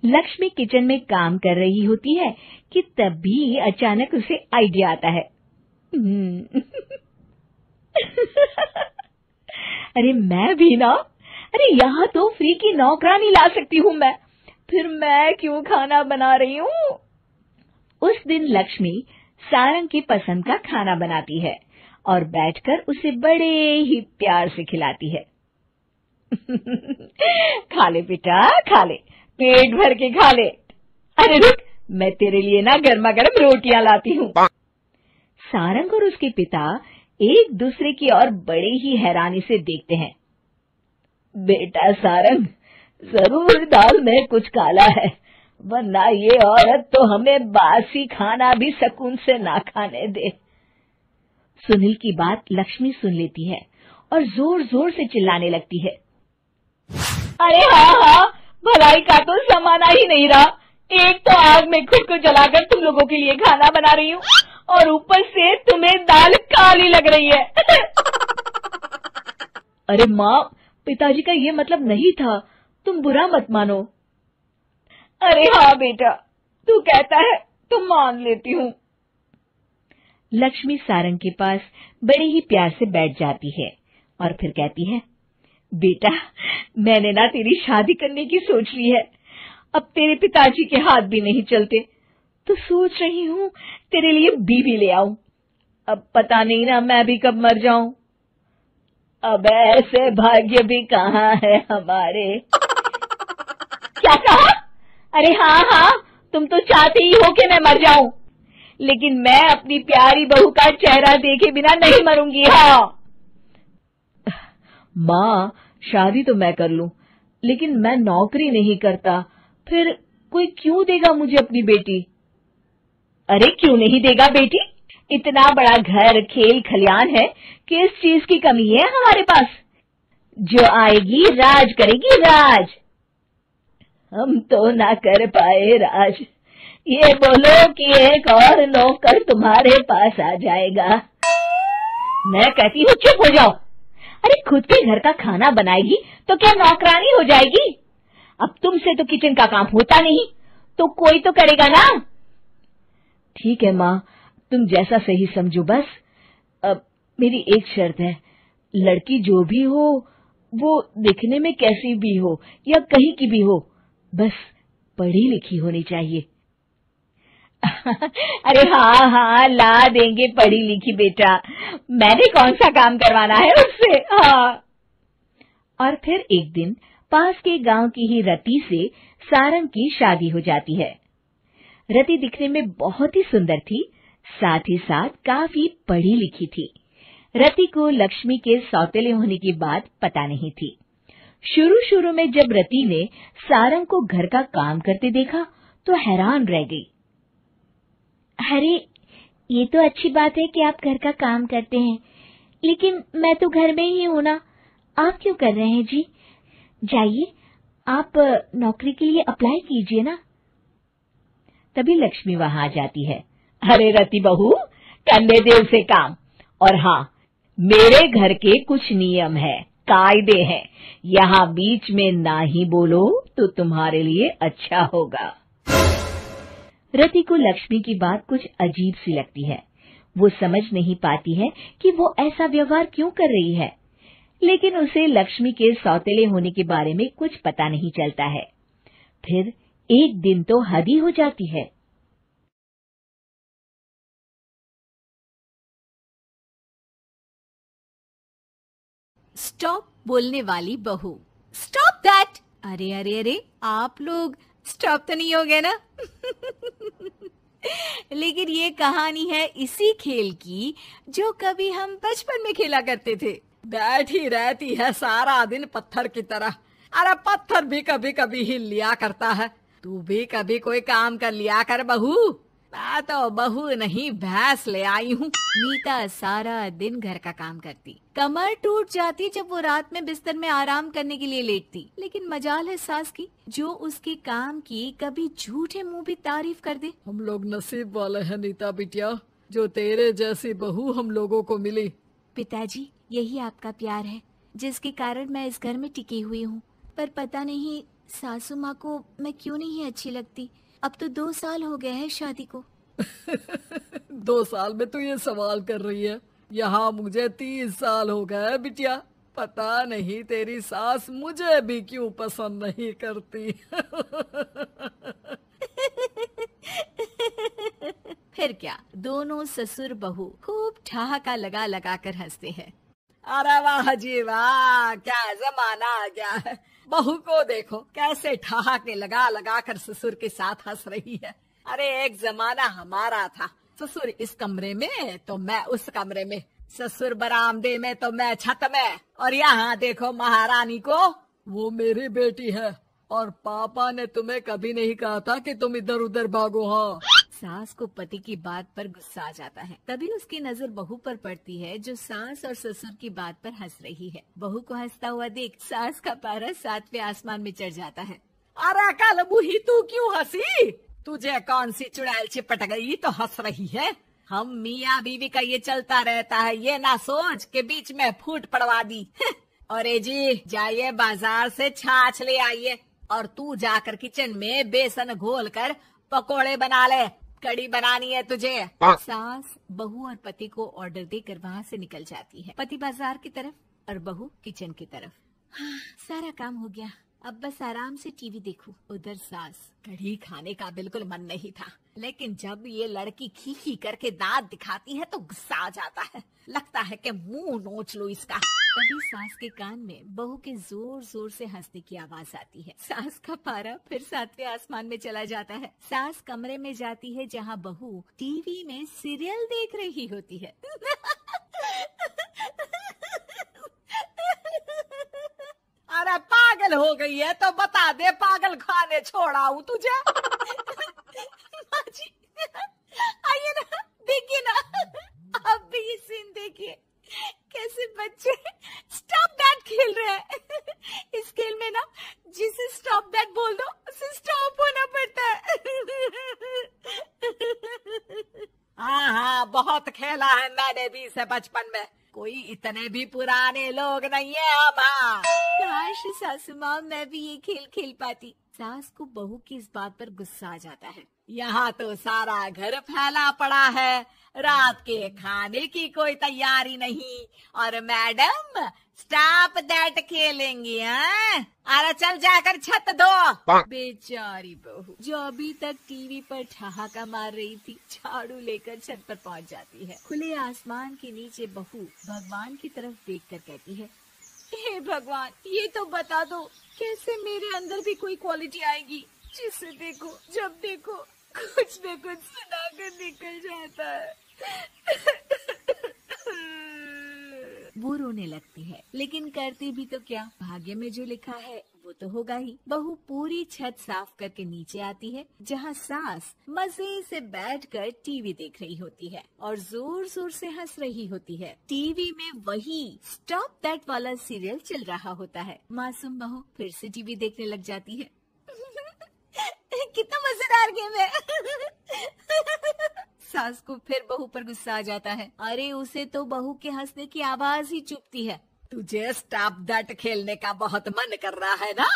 लक्ष्मी किचन में काम कर रही होती है कि तभी अचानक उसे आइडिया आता है। अरे मैं भी ना, अरे यहाँ तो फ्री की नौकरानी ला सकती हूँ मैं, फिर मैं क्यों खाना बना रही हूँ? उस दिन लक्ष्मी सारंग की पसंद का खाना बनाती है और बैठकर उसे बड़े ही प्यार से खिलाती है। खा ले बेटा, खा ले, पेट भर के खा ले। अरे रुक, मैं तेरे लिए ना गर्मा गर्म रोटियां लाती हूँ। सारंग और उसके पिता एक दूसरे की ओर बड़े ही हैरानी से देखते हैं। बेटा सारंग, जरूर दाल में कुछ काला है, वरना ये औरत तो हमें बासी खाना भी सुकून से ना खाने दे। सुनील की बात लक्ष्मी सुन लेती है और जोर जोर से चिल्लाने लगती है। अरे हाँ, भलाई का तो जमाना ही नहीं रहा। एक तो आग में खुद को जलाकर तुम लोगों के लिए खाना बना रही हूँ और ऊपर से तुम्हें दाल काली लग रही है। अरे माँ, पिताजी का ये मतलब नहीं था, तुम बुरा मत मानो। अरे हाँ बेटा, तू कहता है तो मान लेती हूँ। लक्ष्मी सारंग के पास बड़े ही प्यार से बैठ जाती है और फिर कहती है, बेटा मैंने ना तेरी शादी करने की सोच ली है। अब तेरे पिताजी के हाथ भी नहीं चलते तो सोच रही हूँ तेरे लिए बीवी ले आऊं। अब पता नहीं ना मैं भी कब मर जाऊं। अब ऐसे भाग्य भी कहाँ है हमारे। क्या कहा? अरे हाँ हाँ, तुम तो चाहते ही हो कि मैं मर जाऊं, लेकिन मैं अपनी प्यारी बहू का चेहरा देखे बिना नहीं मरूंगी। हाँ माँ, शादी तो मैं कर लूं, लेकिन मैं नौकरी नहीं करता, फिर कोई क्यों देगा मुझे अपनी बेटी? अरे क्यों नहीं देगा बेटी? इतना बड़ा घर, खेल खलियान है, किस चीज की कमी है हमारे पास? जो आएगी राज करेगी, राज। हम तो ना कर पाए राज, ये बोलो कि एक और नौकर तुम्हारे पास आ जाएगा। मैं कहती हूँ चुप हो जाओ। अरे खुद के घर का खाना बनाएगी तो क्या नौकरानी हो जाएगी? अब तुमसे तो किचन का काम होता नहीं, तो कोई तो करेगा ना। ठीक है माँ, तुम जैसा सही समझो बस। अब मेरी एक शर्त है, लड़की जो भी हो वो दिखने में कैसी भी हो या कहीं की भी हो, बस पढ़ी लिखी होनी चाहिए। अरे हाँ हाँ, ला देंगे पढ़ी लिखी बेटा, मैंने कौन सा काम करवाना है उससे। हाँ। और फिर एक दिन पास के गांव की ही रति से सारंग की शादी हो जाती है। रति दिखने में बहुत ही सुंदर थी, साथ ही साथ काफी पढ़ी लिखी थी। रति को लक्ष्मी के सौतेले होने की बात पता नहीं थी। शुरू में जब रति ने सारंग को घर का काम करते देखा तो हैरान रह गई। अरे ये तो अच्छी बात है कि आप घर का काम करते हैं, लेकिन मैं तो घर में ही हूं ना, आप क्यों कर रहे हैं जी? जाइए, आप नौकरी के लिए अप्लाई कीजिए ना। तभी लक्ष्मी वहां आ जाती है। अरे रति बहू, करने दे उसे काम। और हाँ, मेरे घर के कुछ नियम है, कायदे हैं, यहाँ बीच में ना ही बोलो तो तुम्हारे लिए अच्छा होगा। रति को लक्ष्मी की बात कुछ अजीब सी लगती है। वो समझ नहीं पाती है कि वो ऐसा व्यवहार क्यों कर रही है, लेकिन उसे लक्ष्मी के सौतेले होने के बारे में कुछ पता नहीं चलता है। फिर एक दिन तो हद ही हो जाती है। स्टॉप बोलने वाली बहू। Stop that. अरे अरे अरे, आप लोग स्टॉप तो नहीं हो गए ना? लेकिन ये कहानी है इसी खेल की जो कभी हम बचपन में खेला करते थे। बैठी रहती है सारा दिन पत्थर की तरह। अरे पत्थर भी कभी कभी हिल लिया करता है, तू भी कभी कोई काम कर लिया कर बहू। मैं तो बहू नहीं, भैंस ले आई हूँ। नीता सारा दिन घर का काम करती, कमर टूट जाती जब वो रात में बिस्तर में आराम करने के लिए लेटती। लेकिन मजाल है सास की, जो उसके काम की कभी झूठे मुंह भी तारीफ कर दे। हम लोग नसीब वाले हैं नीता बिटिया, जो तेरे जैसी बहू हम लोगों को मिली। पिताजी, यही आपका प्यार है जिसके कारण मैं इस घर में टिकी हुई हूँ। पर पता नहीं सासू माँ को मैं क्यों नहीं अच्छी लगती। अब तो 2 साल हो गए हैं शादी को। 2 साल में तो ये सवाल कर रही है, यहाँ मुझे 30 साल हो गए बिटिया। पता नहीं तेरी सास मुझे भी क्यों पसंद नहीं करती। फिर क्या, दोनों ससुर बहू खूब ठहाका लगा लगा कर हंसते हैं। अरे वाह जी वाह, क्या जमाना आ गया है। बहू को देखो कैसे ठहाके लगा लगा कर ससुर के साथ हंस रही है। अरे एक जमाना हमारा था, ससुर इस कमरे में तो मैं उस कमरे में, ससुर बरामदे में तो मैं छत में। और यहाँ देखो महारानी को, वो मेरी बेटी है और पापा ने तुम्हें कभी नहीं कहा था कि तुम इधर उधर भागो। हाँ। सास को पति की बात पर गुस्सा आ जाता है। तभी उसकी नजर बहू पर पड़ती है जो सास और ससुर की बात पर हंस रही है। बहू को हंसता हुआ देख सास का पारा 7वें आसमान में चढ़ जाता है। अरे कल बूही तू क्यों हंसी? तुझे कौन सी चुड़ैल चिपट गई तो हंस रही है? हम मियाँ बीवी का ये चलता रहता है, ये ना सोच के बीच में फूट पड़वा दी। अरे जी जाइए बाजार से छाछ ले आइए और तू जाकर किचन में बेसन घोल कर पकोड़े बना ले, कड़ी बनानी है तुझे। सास बहू और पति को ऑर्डर देकर वहाँ से निकल जाती है। पति बाजार की तरफ और बहू किचन की तरफ। हाँ, सारा काम हो गया, अब बस आराम से टीवी देखूं। उधर सास, कढ़ी खाने का बिल्कुल मन नहीं था, लेकिन जब ये लड़की खी खी करके दांत दिखाती है तो गुस्सा आ जाता है। लगता है कि मुंह नोच लो इसका। तभी सास के कान में बहू के जोर जोर से हंसने की आवाज आती है। सास का पारा फिर 7वें आसमान में चला जाता है। सास कमरे में जाती है जहाँ बहू टीवी में सीरियल देख रही होती है। अरे पागल हो गई है तो बता दे, पागल खाने छोड़ाऊं तुझे? माँ जी, आइए ना, देखिए ना, आप भी ये सीन देखिए, कैसे बच्चे स्टॉप दैट खेल रहे हैं। इस खेल में ना जिसे स्टॉप दैट बोल दो उसे स्टॉप होना पड़ता है। हाँ, बहुत खेला है मैंने भी इसे बचपन में। कोई इतने भी पुराने लोग नहीं है हम। काश सासू माँ मैं भी ये खेल खेल पाती। सास को बहू की इस बात पर गुस्सा आ जाता है। यहाँ तो सारा घर फैला पड़ा है, रात के खाने की कोई तैयारी नहीं, और मैडम स्टॉप दैट खेलेंगी। हैं? अरे चल जाकर छत धो। बेचारी बहू जो अभी तक टीवी पर ठहाका मार रही थी, झाड़ू लेकर छत पर पहुँच जाती है। खुले आसमान के नीचे बहू भगवान की तरफ देखकर कहती है, हे भगवान, ये तो बता दो कैसे मेरे अंदर भी कोई क्वालिटी आएगी जिसे देखो जब देखो कुछ न कुछ सुनाकर निकल जाता है। वो रोने लगती है, लेकिन करती भी तो क्या, भाग्य में जो लिखा है वो तो होगा ही। बहू पूरी छत साफ करके नीचे आती है जहाँ सास मजे से बैठकर टीवी देख रही होती है और जोर जोर से हंस रही होती है। टीवी में वही स्टॉप दैट वाला सीरियल चल रहा होता है। मासूम बहू फिर से टीवी देखने लग जाती है। कितना मजेदार गेम है। सास को फिर बहू पर गुस्सा आ जाता है। अरे उसे तो बहू के हंसने की आवाज ही चुभती है। तुझे स्टॉप दैट खेलने का बहुत मन कर रहा है ना?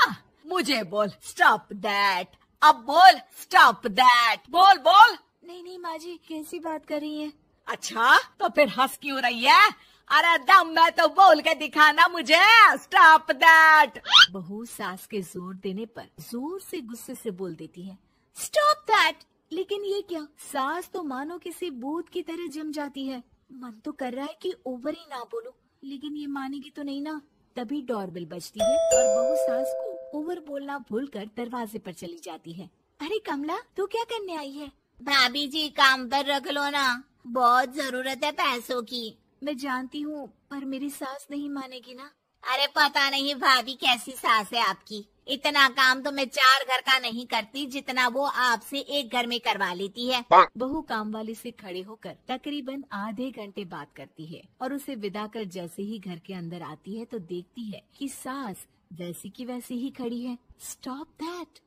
मुझे बोल स्टॉप दैट, अब बोल स्टॉप दैट, बोल बोल। नहीं माँ जी, कैसी बात कर रही हैं? अच्छा तो फिर हंस क्यों रही है? अरे दम में तो बोल के दिखाना मुझे स्टॉप दैट। बहू सास के जोर देने पर जोर से गुस्से से बोल देती है, स्टॉप दैट। लेकिन ये क्या, सास तो मानो किसी भूत की तरह जम जाती है। मन तो कर रहा है कि ओवर ही ना बोलूं, लेकिन ये मानेगी तो नहीं ना। तभी डोरबेल बजती है और बहू सास को ओवर बोलना भूलकर दरवाजे पर चली जाती है। अरे कमला, तू क्या करने आई है? भाभी जी काम पर रख लो ना, बहुत जरूरत है पैसों की। मैं जानती हूँ, पर मेरी सास नहीं मानेगी ना। अरे पता नहीं भाभी कैसी सास है आपकी, इतना काम तो मैं 4 घर का नहीं करती जितना वो आपसे एक घर में करवा लेती है। बहू काम वाली से खड़े होकर तकरीबन आधे घंटे बात करती है और उसे विदा कर जैसे ही घर के अंदर आती है तो देखती है कि सास वैसी की वैसी ही खड़ी है। स्टॉप दैट,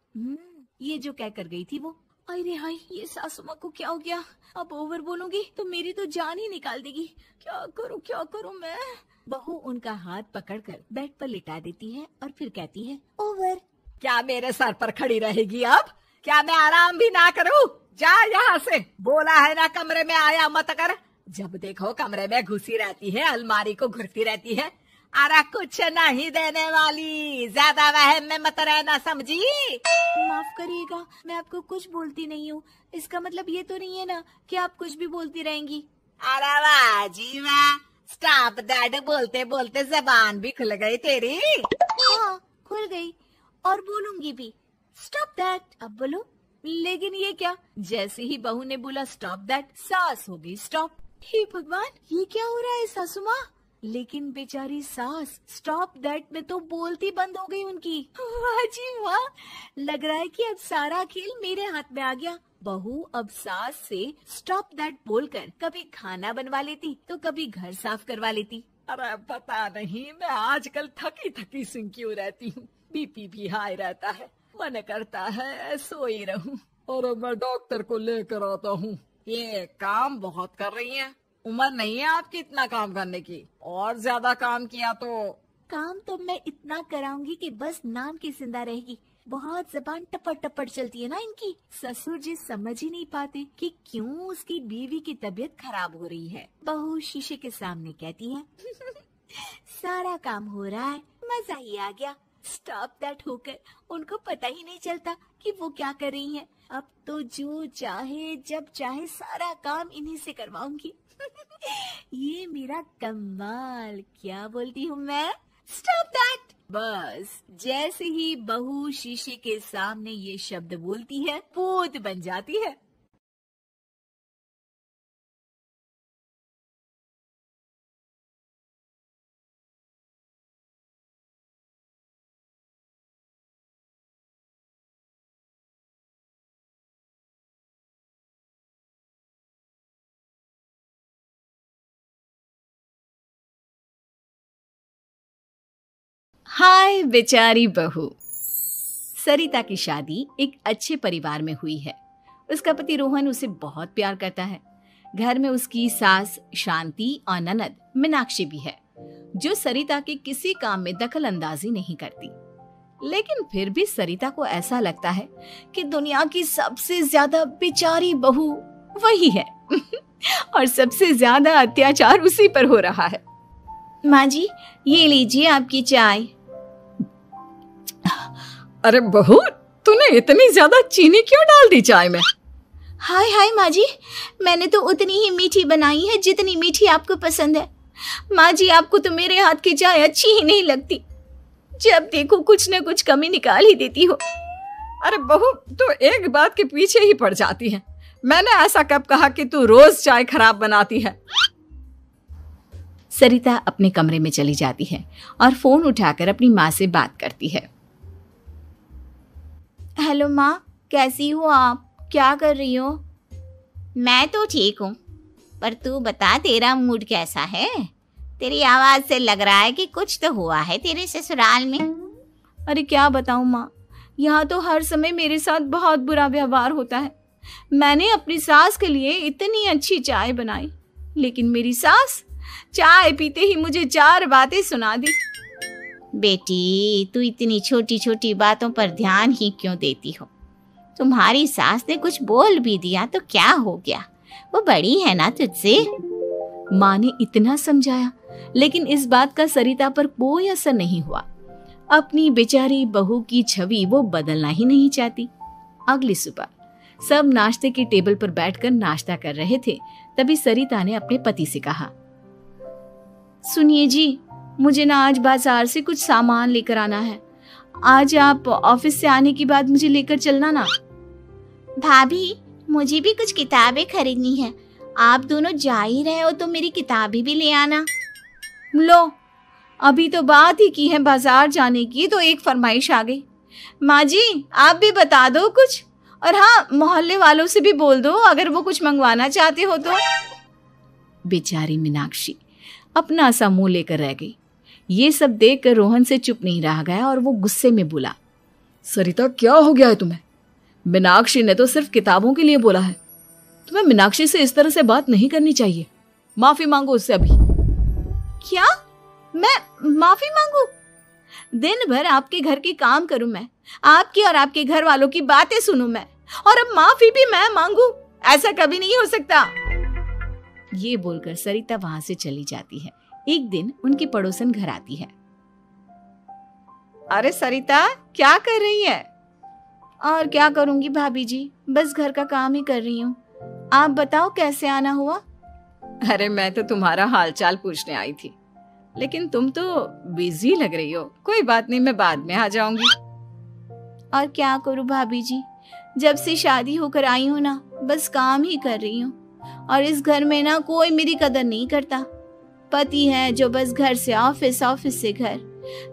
ये जो कह कर गई थी वो। अरे हाय, ये सासू माँ को क्या हो गया? अब ओवर बोलूंगी तो मेरी तो जान ही निकाल देगी। क्या करूँ मैं? बहू उनका हाथ पकड़कर बेड पर लिटा देती है और फिर कहती है, ओवर। क्या मेरे सर पर खड़ी रहेगी अब? क्या मैं आराम भी ना करूं? जा यहाँ से, बोला है ना कमरे में आया मत कर। जब देखो कमरे में घुसी रहती है, अलमारी को घुरती रहती है। अरे कुछ नहीं देने वाली, ज्यादा वहम में मत रहना, समझी? माफ करिएगा, मैं आपको कुछ बोलती नहीं हूँ। इसका मतलब ये तो नहीं है ना कि आप कुछ भी बोलती रहेंगी। अरे वाह जी वाह, स्टॉप दैट बोलते बोलते जबान भी खुल गई तेरी। हाँ, खुल गई और बोलूंगी भी। स्टॉप दैट, अब बोलो। लेकिन ये क्या, जैसे ही बहू ने बोला स्टॉप दैट, सास हो गई स्टॉप। हे भगवान, ये क्या हो रहा है सासू माँ? लेकिन बेचारी सास स्टॉप दैट में तो बोलती बंद हो गई उनकी। वाह जी वाह, लग रहा है कि अब सारा खेल मेरे हाथ में आ गया। बहू अब सास से स्टॉप दैट बोलकर कभी खाना बनवा लेती तो कभी घर साफ करवा लेती। अरे पता नहीं, मैं आजकल थकी थकी सी क्यों रहती हूँ। बीपी भी हाई रहता है, मन करता है सोई रहूं। और मैं डॉक्टर को लेकर आता हूँ। ये काम बहुत कर रही हैं, उम्र नहीं है आपकी इतना काम करने की। और ज्यादा काम किया तो मैं इतना कराऊंगी कि बस नाम की जिंदा रहेगी। बहुत जबान टपट टपट चलती है ना इनकी। ससुर जी समझ ही नहीं पाते कि क्यों उसकी बीवी की तबीयत खराब हो रही है। बहू शीशे के सामने कहती है, सारा काम हो रहा है, मजा ही आ गया। स्टॉप दैट होकर उनको पता ही नहीं चलता कि वो क्या कर रही हैं। अब तो जो चाहे जब चाहे सारा काम इन्हीं से करवाऊंगी। ये मेरा कमाल, क्या बोलती हूँ मैं? Stop that. बस जैसे ही बहू शीशे के सामने ये शब्द बोलती है, भूत बन जाती है। हाय बेचारी बहू। सरिता की शादी एक अच्छे परिवार में हुई है। उसका पति रोहन उसे बहुत प्यार करता है। घर में उसकी सास शांति और ननद मीनाक्षी भी है, जो सरिता के किसी काम में दखल अंदाजी नहीं करती। लेकिन फिर भी सरिता को ऐसा लगता है कि दुनिया की सबसे ज्यादा बेचारी बहू वही है और सबसे ज्यादा अत्याचार उसी पर हो रहा है। माँ जी, ये लीजिए आपकी चाय। अरे बहू, तूने इतनी ज्यादा चीनी क्यों डाल दी चाय में? हाय हाय माँ जी, मैंने तो उतनी ही मीठी बनाई है जितनी मीठी आपको पसंद है। माँ जी, आपको तो मेरे हाथ की चाय अच्छी ही नहीं लगती। जब देखो कुछ न कुछ कमी निकाल ही देती हो। अरे बहू, तू एक बात के पीछे ही पड़ जाती है। मैंने ऐसा कब कहा कि तू रोज चाय खराब बनाती है? सरिता अपने कमरे में चली जाती है और फोन उठाकर अपनी माँ से बात करती है। हेलो माँ, कैसी हो आप? क्या कर रही हो? मैं तो ठीक हूँ, पर तू बता तेरा मूड कैसा है? तेरी आवाज से लग रहा है कि कुछ तो हुआ है तेरे ससुराल में। अरे क्या बताऊँ माँ, यहाँ तो हर समय मेरे साथ बहुत बुरा व्यवहार होता है। मैंने अपनी सास के लिए इतनी अच्छी चाय बनाई, लेकिन मेरी सास चाय पीते ही मुझे 4 बातें सुना दी। बेटी, तू इतनी छोटी छोटी बातों पर ध्यान ही क्यों देती हो? तुम्हारी सास ने कुछ बोल भी दिया तो क्या हो गया, वो बड़ी है ना तुझसे। माँ ने इतना समझाया, लेकिन इस बात का सरिता पर कोई असर नहीं हुआ। अपनी बेचारी बहू की छवि वो बदलना ही नहीं चाहती। अगली सुबह सब नाश्ते के टेबल पर बैठकर नाश्ता कर रहे थे, तभी सरिता ने अपने पति से कहा, सुनिए जी, मुझे ना आज बाजार से कुछ सामान लेकर आना है। आज आप ऑफिस से आने के बाद मुझे लेकर चलना ना। भाभी, मुझे भी कुछ किताबें खरीदनी है। आप दोनों जा ही रहे हो तो मेरी किताबें भी ले आना। लो, अभी तो बात ही की है बाजार जाने की, तो एक फरमाइश आ गई। माँ जी, आप भी बता दो कुछ, और हाँ, मोहल्ले वालों से भी बोल दो अगर वो कुछ मंगवाना चाहते हो तो। बेचारी मीनाक्षी अपना सा मुंह लेकर रह गई। ये सब देखकर रोहन से चुप नहीं रह गया और वो गुस्से में बोला, सरिता, क्या हो गया है तुम्हें? मीनाक्षी ने तो सिर्फ किताबों के लिए बोला है। तुम्हें मीनाक्षी से इस तरह से बात नहीं करनी चाहिए। माफी मांगो उससे अभी। क्या? मैं माफी मांगू? दिन भर आपके घर के काम करूं मैं, आपकी और आपके घर वालों की बातें सुनूं मैं, और अब माफी भी मैं मांगू? ऐसा कभी नहीं हो सकता। ये बोलकर सरिता वहां से चली जाती है। एक दिन उनकी पड़ोसन घर आती है। अरे सरिता, क्या कर रही है? और क्या करूंगी भाभी जी, बस घर का काम ही कर रही हूँ। आप बताओ कैसे आना हुआ? अरे मैं तो तुम्हारा हालचाल पूछने आई थी, लेकिन तुम तो बिजी लग रही हो। कोई बात नहीं, मैं बाद में आ जाऊंगी। और क्या करूँ भाभी जी, जब से शादी होकर आई हूँ ना, बस काम ही कर रही हूँ। और इस घर में ना कोई मेरी कदर नहीं करता। पति है जो बस घर से ऑफिस, ऑफिस से घर।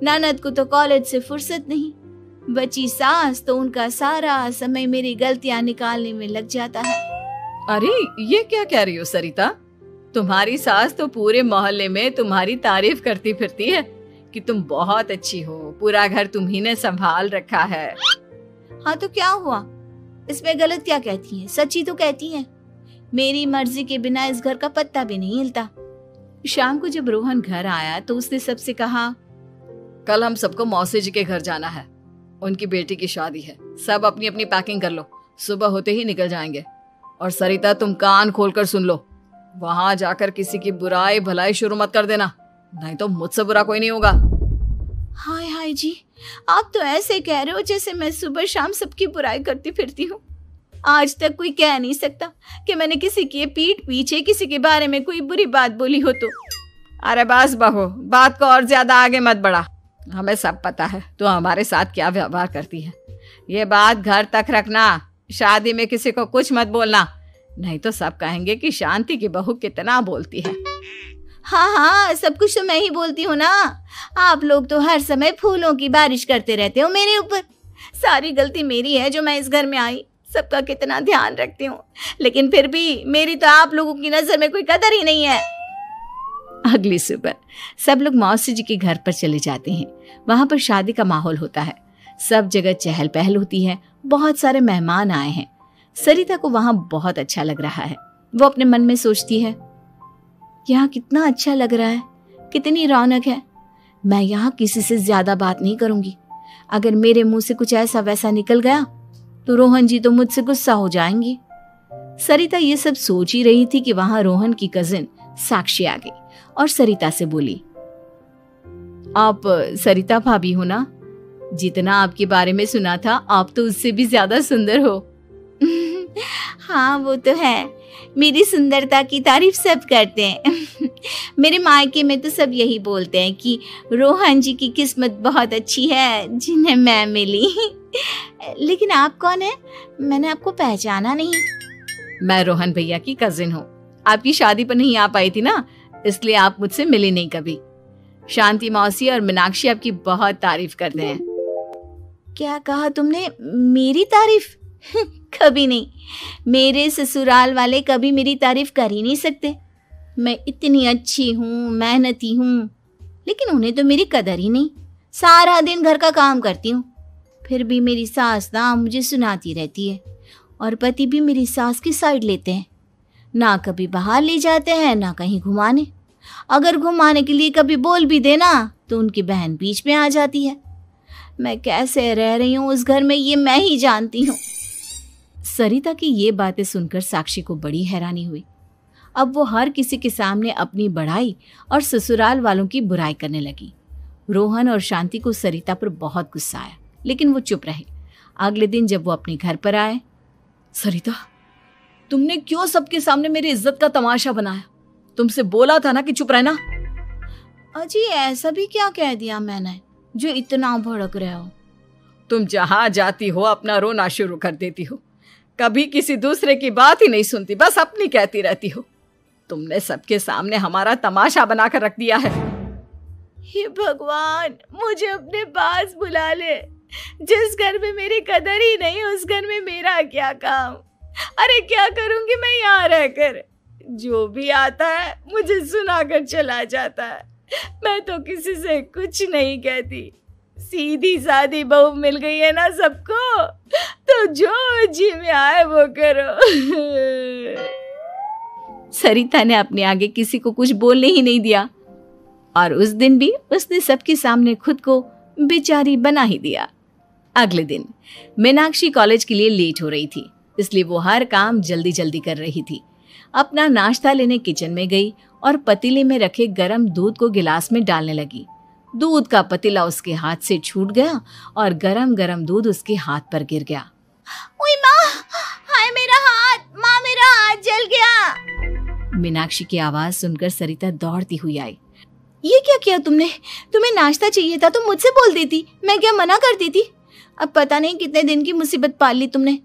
ननद को तो कॉलेज से फुर्सत नहीं। बची सास तो उनका सारा समय मेरी गलतियां निकालने में लग जाता है। अरे ये क्या कह रही हो सरिता? तुम्हारी सास तो पूरे मोहल्ले में तुम्हारी तारीफ करती फिरती है कि तुम बहुत अच्छी हो, पूरा घर तुम्ही ने संभाल रखा है। हाँ तो क्या हुआ, इसमें गलत क्या कहती है? सच्ची तो कहती है। मेरी मर्जी के बिना इस घर का पत्ता भी नहीं हिलता। शाम को जब रोहन घर आया तो उसने सबसे कहा, कल हम सबको मौसी जी के घर जाना है, उनकी बेटी की शादी है। सब अपनी अपनी पैकिंग कर लो, सुबह होते ही निकल जाएंगे। और सरिता, तुम कान खोलकर सुन लो, वहां जाकर किसी की बुराई भलाई शुरू मत कर देना, नहीं तो मुझसे बुरा कोई नहीं होगा। हाय हाय जी, आप तो ऐसे कह रहे हो जैसे मैं सुबह शाम सबकी बुराई करती फिरती हूँ। आज तक कोई कह नहीं सकता कि मैंने किसी की पीठ पीछे किसी के बारे में कोई बुरी बात बोली हो तो। अरे बस बहू, बात को और ज्यादा आगे मत बढ़ा। हमें सब पता है तो हमारे साथ क्या व्यवहार करती है। ये बात घर तक रखना, शादी में किसी को कुछ मत बोलना, नहीं तो सब कहेंगे कि शांति की बहू कितना बोलती है। हाँ हाँ, सब कुछ तो मैं ही बोलती हूँ ना। आप लोग तो हर समय फूलों की बारिश करते रहते हो मेरे ऊपर। सारी गलती मेरी है जो मैं इस घर में आई, सबका कितना ध्यान रखती हूँ, लेकिन फिर भी मेरी तो आप लोगों की नजर में कोई कदर ही नहीं है। अगली सुबह सब लोग मौसी जी के घर पर चले जाते हैं। वहां पर शादी का माहौल होता है, सब जगह चहल पहल होती है, बहुत सारे मेहमान आए हैं। सरिता को वहां बहुत अच्छा लग रहा है। वो अपने मन में सोचती है, यहाँ कितना अच्छा लग रहा है, कितनी रौनक है। मैं यहाँ किसी से ज्यादा बात नहीं करूंगी। अगर मेरे मुंह से कुछ ऐसा वैसा निकल गया तो रोहन जी तो मुझसे गुस्सा हो जाएंगी। सरिता ये सब सोच ही रही थी कि वहां रोहन की कजिन साक्षी आ गई और सरिता से बोली, आप सरिता भाभी हो ना? जितना आपके बारे में सुना था आप तो उससे भी ज्यादा सुंदर हो। हाँ वो तो है, मेरी सुंदरता की तारीफ सब करते हैं। मेरे मायके में तो सब यही बोलते हैं कि रोहन जी की किस्मत बहुत अच्छी है जिन्हें मैं मिली। लेकिन आप कौन है? मैंने आपको पहचाना नहीं। मैं रोहन भैया की कजिन हूँ। आपकी शादी पर नहीं आ पाई थी ना, इसलिए आप मुझसे मिली नहीं कभी। शांति मौसी और मीनाक्षी आपकी बहुत तारीफ करते हैं। क्या कहा तुमने? मेरी तारीफ? कभी नहीं। मेरे ससुराल वाले कभी मेरी तारीफ कर ही नहीं सकते। मैं इतनी अच्छी हूँ, मेहनती हूँ, लेकिन उन्हें तो मेरी कदर ही नहीं। सारा दिन घर का काम करती हूँ, फिर भी मेरी सास ना मुझे सुनाती रहती है, और पति भी मेरी सास की साइड लेते हैं। ना कभी बाहर ले जाते हैं, ना कहीं घुमाने। अगर घुमाने के लिए कभी बोल भी देना तो उनकी बहन बीच में आ जाती है। मैं कैसे रह रही हूँ उस घर में ये मैं ही जानती हूँ। सरिता की ये बातें सुनकर साक्षी को बड़ी हैरानी हुई। अब वो हर किसी के सामने अपनी बढ़ाई और ससुराल वालों की बुराई करने लगी। रोहन और शांति को सरिता पर बहुत गुस्सा आया, लेकिन वो चुप रहे। अगले दिन जब वो अपने घर पर आए, सरिता, तुमने क्यों सबके सामने मेरी इज्जत का तमाशा बनाया? तुमसे बोला था ना कि चुप रहना। अजी ऐसा भी क्या कह दिया मैंने जो इतना भड़क रहे हो? तुम जहां जाती हो अपना रोना शुरू कर देती हो, कभी किसी दूसरे की बात ही नहीं सुनती, बस अपनी कहती रहती हो। तुमने सबके सामने हमारा तमाशा बनाकर रख दिया है। हे भगवान, मुझे अपने पास बुला ले। जिस घर में मेरी कदर ही नहीं उस घर में मेरा क्या काम? अरे क्या करूंगी मैं यहाँ रहकर? जो भी आता है मुझे सुनाकर चला जाता है। मैं तो किसी से कुछ नहीं कहती। सीधी सादी बहू मिल गई है ना सबको, तो जो जी में आए वो करो। सरिता ने अपने आगे किसी को कुछ बोलने ही नहीं दिया, और उस दिन भी उसने सबके सामने खुद को बेचारी बना ही दिया। अगले दिन मीनाक्षी कॉलेज के लिए लेट हो रही थी, इसलिए वो हर काम जल्दी जल्दी कर रही थी। अपना नाश्ता लेने किचन में गई और पतीले में रखे गरम दूध को गिलास में डालने लगी। दूध का पतीला उसके हाथ से छूट गया और गरम गरम दूध उसके हाथ पर गिर गया। ओए माँ, हाय मेरा हाथ, माँ मेरा हाथ जल गया। मीनाक्षी की आवाज सुनकर सरिता दौड़ती हुई आई। ये क्या किया तुमने? तुम्हें नाश्ता चाहिए था तो मुझसे बोल देती, मैं क्या मना करती थी? अब पता नहीं कितने दिन की मुसीबत पाल ली तुमने।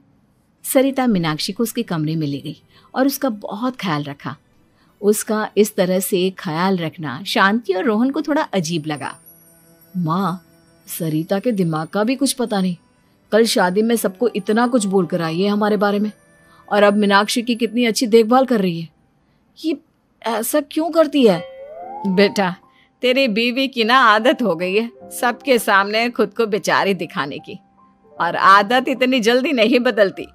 सरिता मीनाक्षी को उसके कमरे में ले गई और उसका बहुत ख्याल रखा। उसका इस तरह से ख्याल रखना शांति और रोहन को थोड़ा अजीब लगा। माँ, सरिता के दिमाग का भी कुछ पता नहीं। कल शादी में सबको इतना कुछ बोल कर आई है हमारे बारे में, और अब मीनाक्षी की कितनी अच्छी देखभाल कर रही है। ये ऐसा क्यों करती है? बेटा, तेरी बीवी की ना आदत हो गई है सबके सामने खुद को बेचारी दिखाने की, और आदत इतनी जल्दी नहीं बदलती।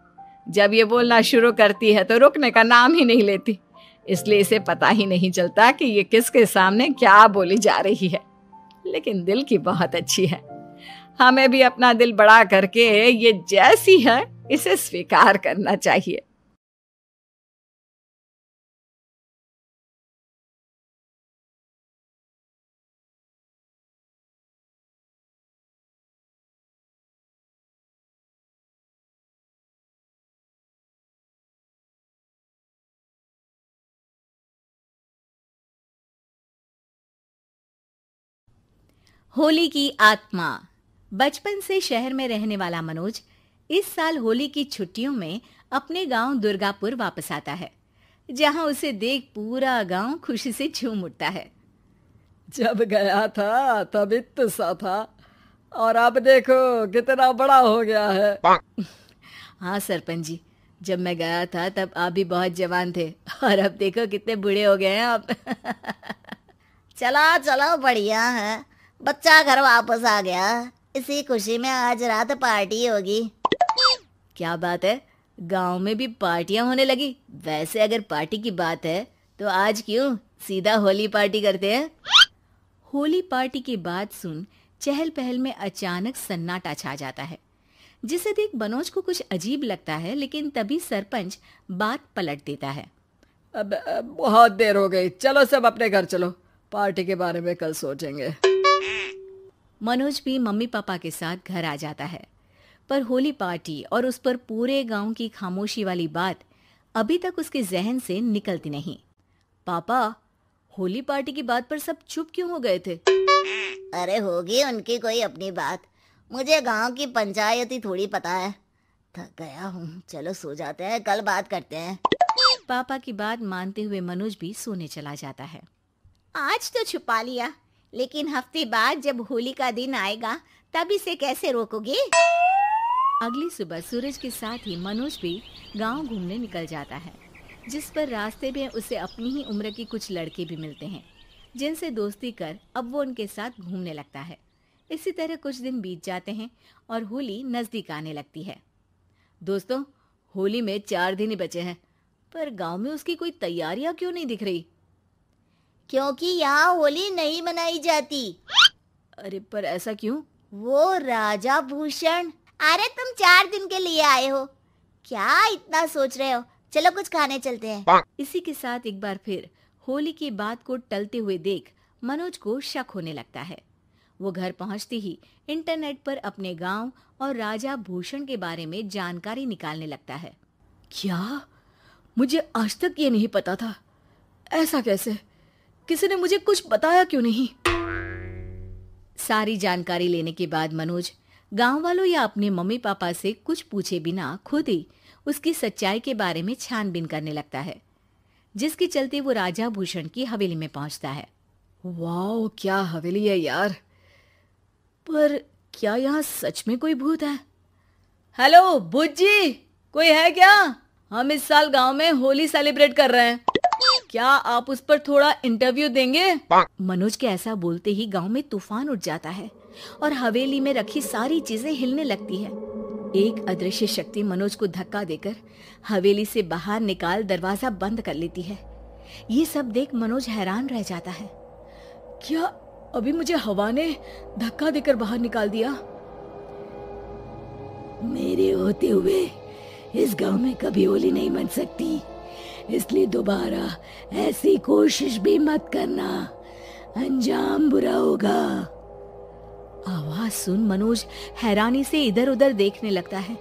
जब ये बोलना शुरू करती है तो रुकने का नाम ही नहीं लेती, इसलिए इसे पता ही नहीं चलता कि ये किसके सामने क्या बोली जा रही है। लेकिन दिल की बहुत अच्छी है। हमें भी अपना दिल बड़ा करके ये जैसी है इसे स्वीकार करना चाहिए। होली की आत्मा। बचपन से शहर में रहने वाला मनोज इस साल होली की छुट्टियों में अपने गांव दुर्गापुर वापस आता है, जहां उसे देख पूरा गांव खुशी से झूम उठता है। जब गया था तब इतना सा था और अब देखो कितना बड़ा हो गया है। हाँ सरपंच जी, जब मैं गया था तब आप भी बहुत जवान थे और अब देखो कितने बूढ़े हो गए हैं आप। चला चलो, बढ़िया है, बच्चा घर वापस आ गया। इसी खुशी में आज रात पार्टी होगी। क्या बात है, गांव में भी पार्टियां होने लगी। वैसे अगर पार्टी की बात है तो आज क्यों सीधा होली पार्टी करते हैं। होली पार्टी की बात सुन चहल पहल में अचानक सन्नाटा छा जाता है, जिसे देख मनोज को कुछ अजीब लगता है, लेकिन तभी सरपंच बात पलट देता है। अब बहुत देर हो गई, चलो सब अपने घर चलो, पार्टी के बारे में कल सोचेंगे। मनोज भी मम्मी पापा के साथ घर आ जाता है, पर होली पार्टी और उस पर पूरे गांव की खामोशी वाली बात अभी तक उसके जहन से निकलती नहीं। पापा, होली पार्टी की बात पर सब चुप क्यों हो गए थे? अरे होगी उनकी कोई अपनी बात, मुझे गांव की पंचायती थोड़ी पता है। थक गया हूँ, चलो सो जाते हैं, कल बात करते हैं। पापा की बात मानते हुए मनोज भी सोने चला जाता है। आज तो छुपा लिया, लेकिन हफ्ते बाद जब होली का दिन आएगा तब इसे कैसे रोकोगे? अगली सुबह सूरज के साथ ही मनोज भी गांव घूमने निकल जाता है, जिस पर रास्ते में उसे अपनी ही उम्र के कुछ लड़के भी मिलते हैं, जिनसे दोस्ती कर अब वो उनके साथ घूमने लगता है। इसी तरह कुछ दिन बीत जाते हैं और होली नजदीक आने लगती है। दोस्तों, होली में 4 दिन ही बचे हैं, पर गांव में उसकी कोई तैयारियां क्यों नहीं दिख रही? क्योंकि यहाँ होली नहीं मनाई जाती। अरे पर ऐसा क्यों? वो राजा भूषण। अरे तुम 4 दिन के लिए आए हो, क्या इतना सोच रहे हो? चलो कुछ खाने चलते हैं। इसी के साथ एक बार फिर होली की बात को टलते हुए देख मनोज को शक होने लगता है। वो घर पहुंचते ही इंटरनेट पर अपने गांव और राजा भूषण के बारे में जानकारी निकालने लगता है। क्या? मुझे आज तक ये नहीं पता था। ऐसा कैसे? किसी ने मुझे कुछ बताया क्यों नहीं? सारी जानकारी लेने के बाद मनोज गांव वालों या अपने मम्मी पापा से कुछ पूछे बिना खुद ही उसकी सच्चाई के बारे में छानबीन करने लगता है, जिसके चलते वो राजा भूषण की हवेली में पहुंचता है। वाह, क्या हवेली है यार! पर क्या यहाँ सच में कोई भूत है? हेलो भूत जी, कोई है क्या? हम इस साल गांव में होली सेलिब्रेट कर रहे हैं, क्या आप उस पर थोड़ा इंटरव्यू देंगे? मनोज के ऐसा बोलते ही गांव में तूफान उठ जाता है और हवेली में रखी सारी चीजें हिलने लगती है। एक अदृश्य शक्ति मनोज को धक्का देकर हवेली से बाहर निकाल दरवाजा बंद कर लेती है। ये सब देख मनोज हैरान रह जाता है। क्या अभी मुझे हवा ने धक्का देकर बाहर निकाल दिया? मेरे होते हुए इस गांव में कभी होली नहीं मन सकती, इसलिए दोबारा ऐसी कोशिश भी मत करना, अंजाम बुरा होगा। आवाज सुन मनोज हैरानी से इधर उधर देखने लगता है,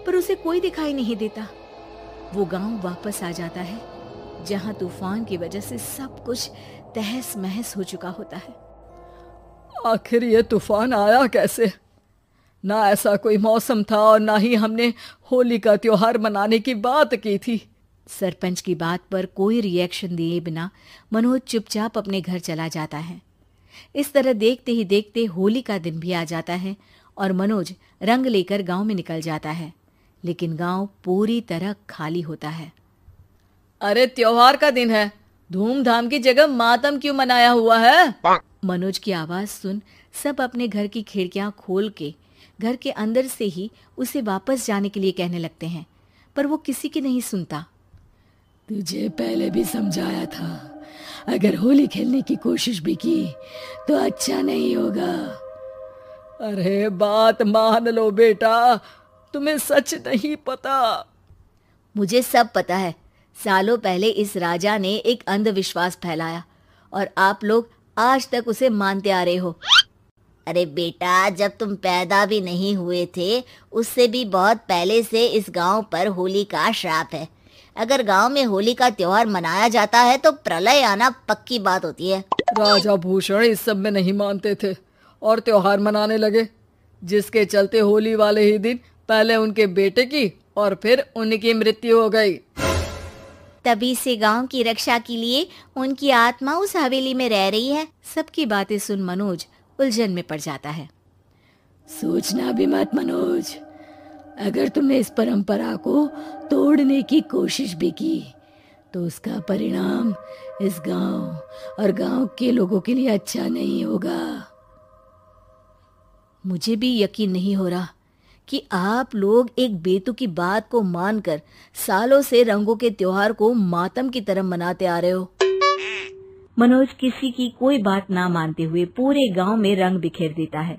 पर उसे कोई दिखाई नहीं देता। वो गांव वापस आ जाता है, जहां तूफान की वजह से सब कुछ तहस महस हो चुका होता है। आखिर ये तूफान आया कैसे? ना ऐसा कोई मौसम था और ना ही हमने होली का त्योहार मनाने की बात की थी। सरपंच की बात पर कोई रिएक्शन दिए बिना मनोज चुपचाप अपने घर चला जाता है। इस तरह देखते ही देखते होली का दिन भी आ जाता है और मनोज रंग लेकर गांव में निकल जाता है, लेकिन गांव पूरी तरह खाली होता है। अरे त्योहार का दिन है, धूमधाम की जगह मातम क्यों मनाया हुआ है? मनोज की आवाज सुन सब अपने घर की खिड़कियां खोल के घर के अंदर से ही उसे वापस जाने के लिए कहने लगते हैं, पर वो किसी की नहीं सुनता। तुझे पहले भी समझाया था, अगर होली खेलने की कोशिश भी की तो अच्छा नहीं होगा। अरे बात मान लो बेटा, तुम्हें सच नहीं पता। मुझे सब पता है। सालों पहले इस राजा ने एक अंधविश्वास फैलाया और आप लोग आज तक उसे मानते आ रहे हो। अरे बेटा, जब तुम पैदा भी नहीं हुए थे उससे भी बहुत पहले से इस गांव पर होली का श्राप है। अगर गांव में होली का त्योहार मनाया जाता है तो प्रलय आना पक्की बात होती है। राजा भूषण इस सब में नहीं मानते थे और त्योहार मनाने लगे, जिसके चलते होली वाले ही दिन पहले उनके बेटे की और फिर उनकी मृत्यु हो गई। तभी से गांव की रक्षा के लिए उनकी आत्मा उस हवेली में रह रही है। सबकी बातें सुन मनोज उलझन में पड़ जाता है। सोचना भी मत मनोज, अगर तुमने इस परंपरा को तोड़ने की कोशिश भी की तो उसका परिणाम इस गांव और गांव के लोगों के लिए अच्छा नहीं होगा। मुझे भी यकीन नहीं हो रहा कि आप लोग एक बेतुकी बात को मानकर सालों से रंगों के त्योहार को मातम की तरह मनाते आ रहे हो। मनोज किसी की कोई बात ना मानते हुए पूरे गांव में रंग बिखेर देता है,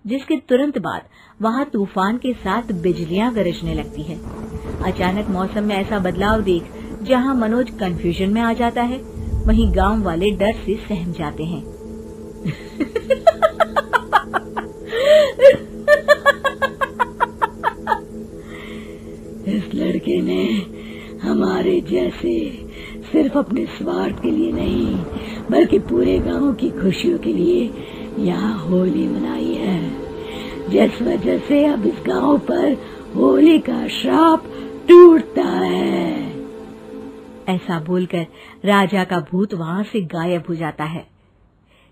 जिसके तुरंत बाद वहां तूफान के साथ बिजलियां गरजने लगती है। अचानक मौसम में ऐसा बदलाव देख जहां मनोज कंफ्यूजन में आ जाता है, वहीं गांव वाले डर से सहम जाते हैं। इस लड़के ने हमारे जैसे सिर्फ अपने स्वार्थ के लिए नहीं बल्कि पूरे गांव की खुशियों के लिए यहाँ होली मनाई है, जिस वजह से अब इस गांव पर होली का श्राप टूटता है। ऐसा बोलकर राजा का भूत वहां से गायब हो जाता है,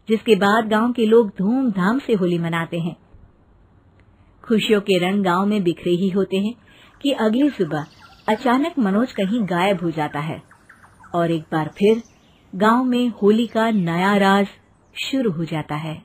जिसके बाद गांव के लोग धूमधाम से होली मनाते हैं। खुशियों के रंग गांव में बिखरे ही होते हैं कि अगली सुबह अचानक मनोज कहीं गायब हो जाता है और एक बार फिर गांव में होली का नया राज शुरू हो जाता है।